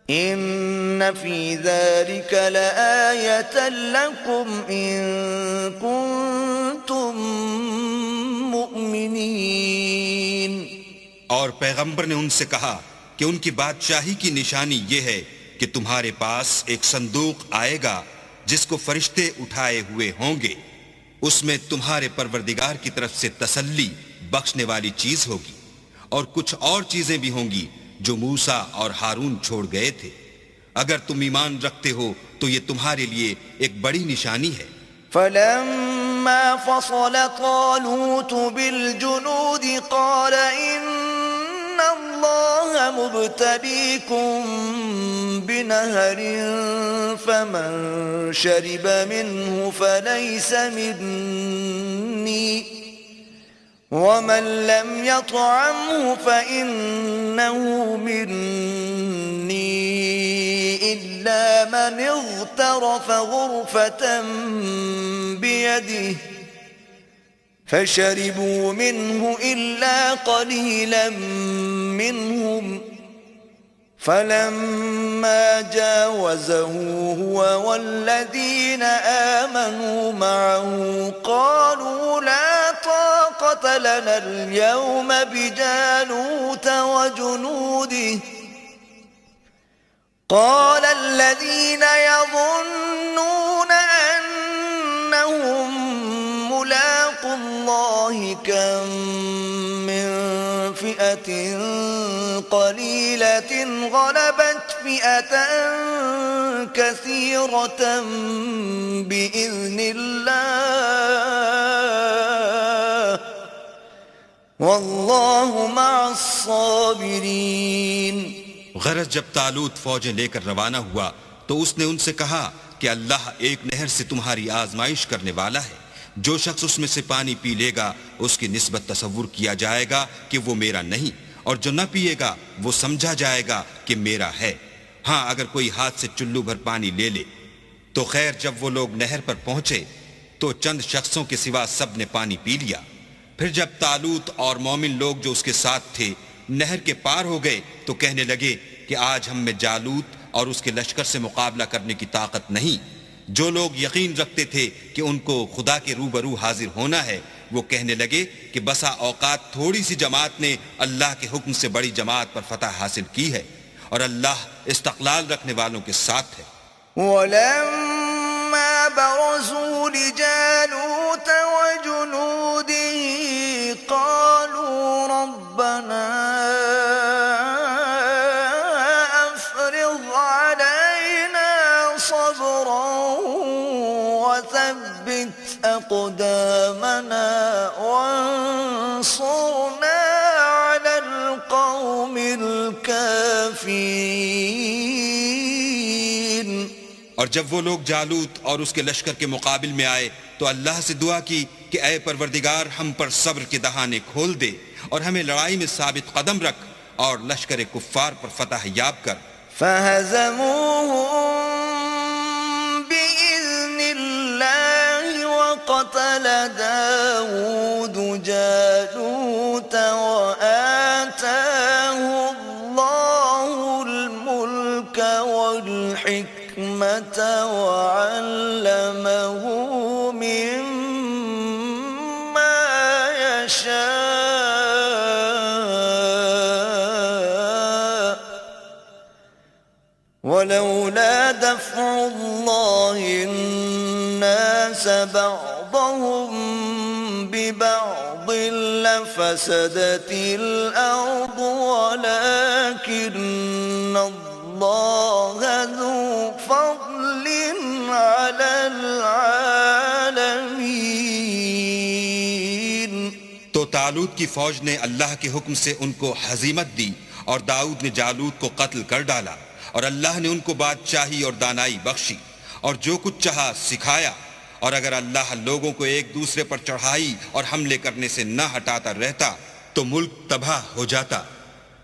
إن في ذلك لآية لكم إن كنتم مؤمنين۔ اور پیغمبر نے ان سے کہا کہ ان کی بادشاہی کی نشانی یہ ہے کہ تمہارے پاس ایک صندوق آئے گا جس کو فرشتے اٹھائے ہوئے ہوں گے، اس میں تمہارے پروردگار کی طرف سے تسلی بخشنے والی چیز ہوگی، اور کچھ اور چیزیں بھی ہوں گی جو موسیٰ اور ہارون چھوڑ گئے تھے۔ اگر تم ایمان رکھتے ہو تو یہ تمہارے لیے ایک بڑی نشانی ہے۔ فلما فصل طالوت بالجنود قال إن الله مبتليكم بنهر فمن شرب منه فليس مني ومن لم يطعمه فإنه مني إلا من اغترف غرفة بيده فشربوا منه إلا قليلا منهم فلما جاوزه هو والذين آمنوا معه قالوا لا طاقة لنا اليوم بجالوت وجنوده قال الذين يظنون أنهم ملاقو الله كم من فئة قليلة غلبت فئة كثيرة بإذن الله والله مع الصابرين. غرض جب طالوت فوجیں لے کر روانہ ہوا تو اس نے ان سے کہا کہ اللہ ایک نہر سے تمہاری آزمائش کرنے والا ہے. جو شخص اس میں سے پانی پی لے گا اس کی نسبت تصور کیا جائے گا کہ وہ میرا نہیں، اور جو نہ پیے گا وہ سمجھا جائے گا کہ میرا ہے. ہاں اگر کوئی ہاتھ سے چلو بھر پانی لے لے تو خیر. جب وہ لوگ نہر پر پہنچے تو چند شخصوں کے سوا سب نے پانی پی لیا. پھر جب طالوت اور مومن لوگ جو اس کے ساتھ تھے نہر کے پار ہو گئے تو کہنے لگے کہ آج ہم میں جالوت اور اس کے لشکر سے مقابلہ کرنے کی طاقت نہیں. جو لوگ یقین رکھتے تھے کہ ان کو خدا کے روبرو حاضر ہونا ہے وہ کہنے لگے کہ بسا اوقات تھوڑی سی جماعت نے اللہ کے حکم سے بڑی جماعت پر فتح حاصل کی ہے، اور اللہ استقلال رکھنے والوں کے ساتھ ہے. وَلَمَّا بَرَزُوا لِجَالُوتَ وَجُنُودِهِ قَالُوا رَبَّنَا أَفْرِغْ عَلَيْنَا صَبْرًا وَثَبِّتْ أَقْدَامَنَا وَانصُرْنَا عَلَى الْقَوْمِ الْكَافِرِينَ. اور جب وہ لوگ جالوت اور اس کے لشکر کے مقابل میں آئے تو اللہ سے دعا کی کہ اے پروردگار ہم پر صبر کے دہانے کھول دے اور ہمیں لڑائی میں ثابت قدم رکھ اور لشکر کفار پر فتح یاب کر. فَهَزَمُوهُم بِإِذْنِ اللَّهِ وَقَتَلَ دَاوُودُ جَالُوتَ وَآتَاهُ اللَّهُ الْمُلْكَ وَالْحِكْمَةَ وَعَلَّمَهُ مِمَّا يَشَاءُ وَلَوْلَا دَفْعُ اللَّهِ النَّاسَ بَعْضَهُم بِبَعْضٍ لَفَسَدَتِ الْأَرْضُ وَلَكِنَّ اللَّهَ ذُو فَضْلٍ عَلَى الْعَالَمِينَ. تو طالوت کی فوج نے اللہ کے حکم سے ان کو ہزیمت دی اور داؤد نے جالوت کو قتل کر ڈالا، اور اللہ نے ان کو بادشاہی اور دانائی بخشی اور جو کچھ چاہا سکھایا. اور اگر اللہ لوگوں کو ایک دوسرے پر چڑھائی اور حملے کرنے سے نہ ہٹاتا رہتا تو ملک تباہ ہو جاتا،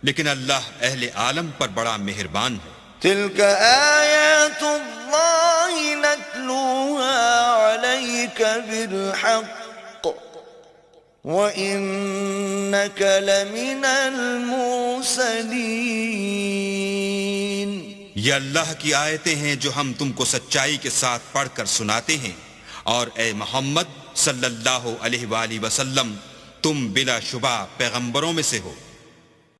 لیکن اللہ اہل عالم پر بڑا مہربان ہے. تِلْكَ آيَاتُ اللَّهِ نَتْلُوهَا عَلَيْكَ بِالْحَقِّ وَإِنَّكَ لَمِنَ الْمُرْسَلِينَ. یہ اللہ کی آیتیں ہیں جو ہم تم کو سچائی کے ساتھ پڑھ کر سناتے ہیں، اور اے محمد صلی اللہ علیہ وآلہ وسلم تم بلا شبہ پیغمبروں میں سے ہو.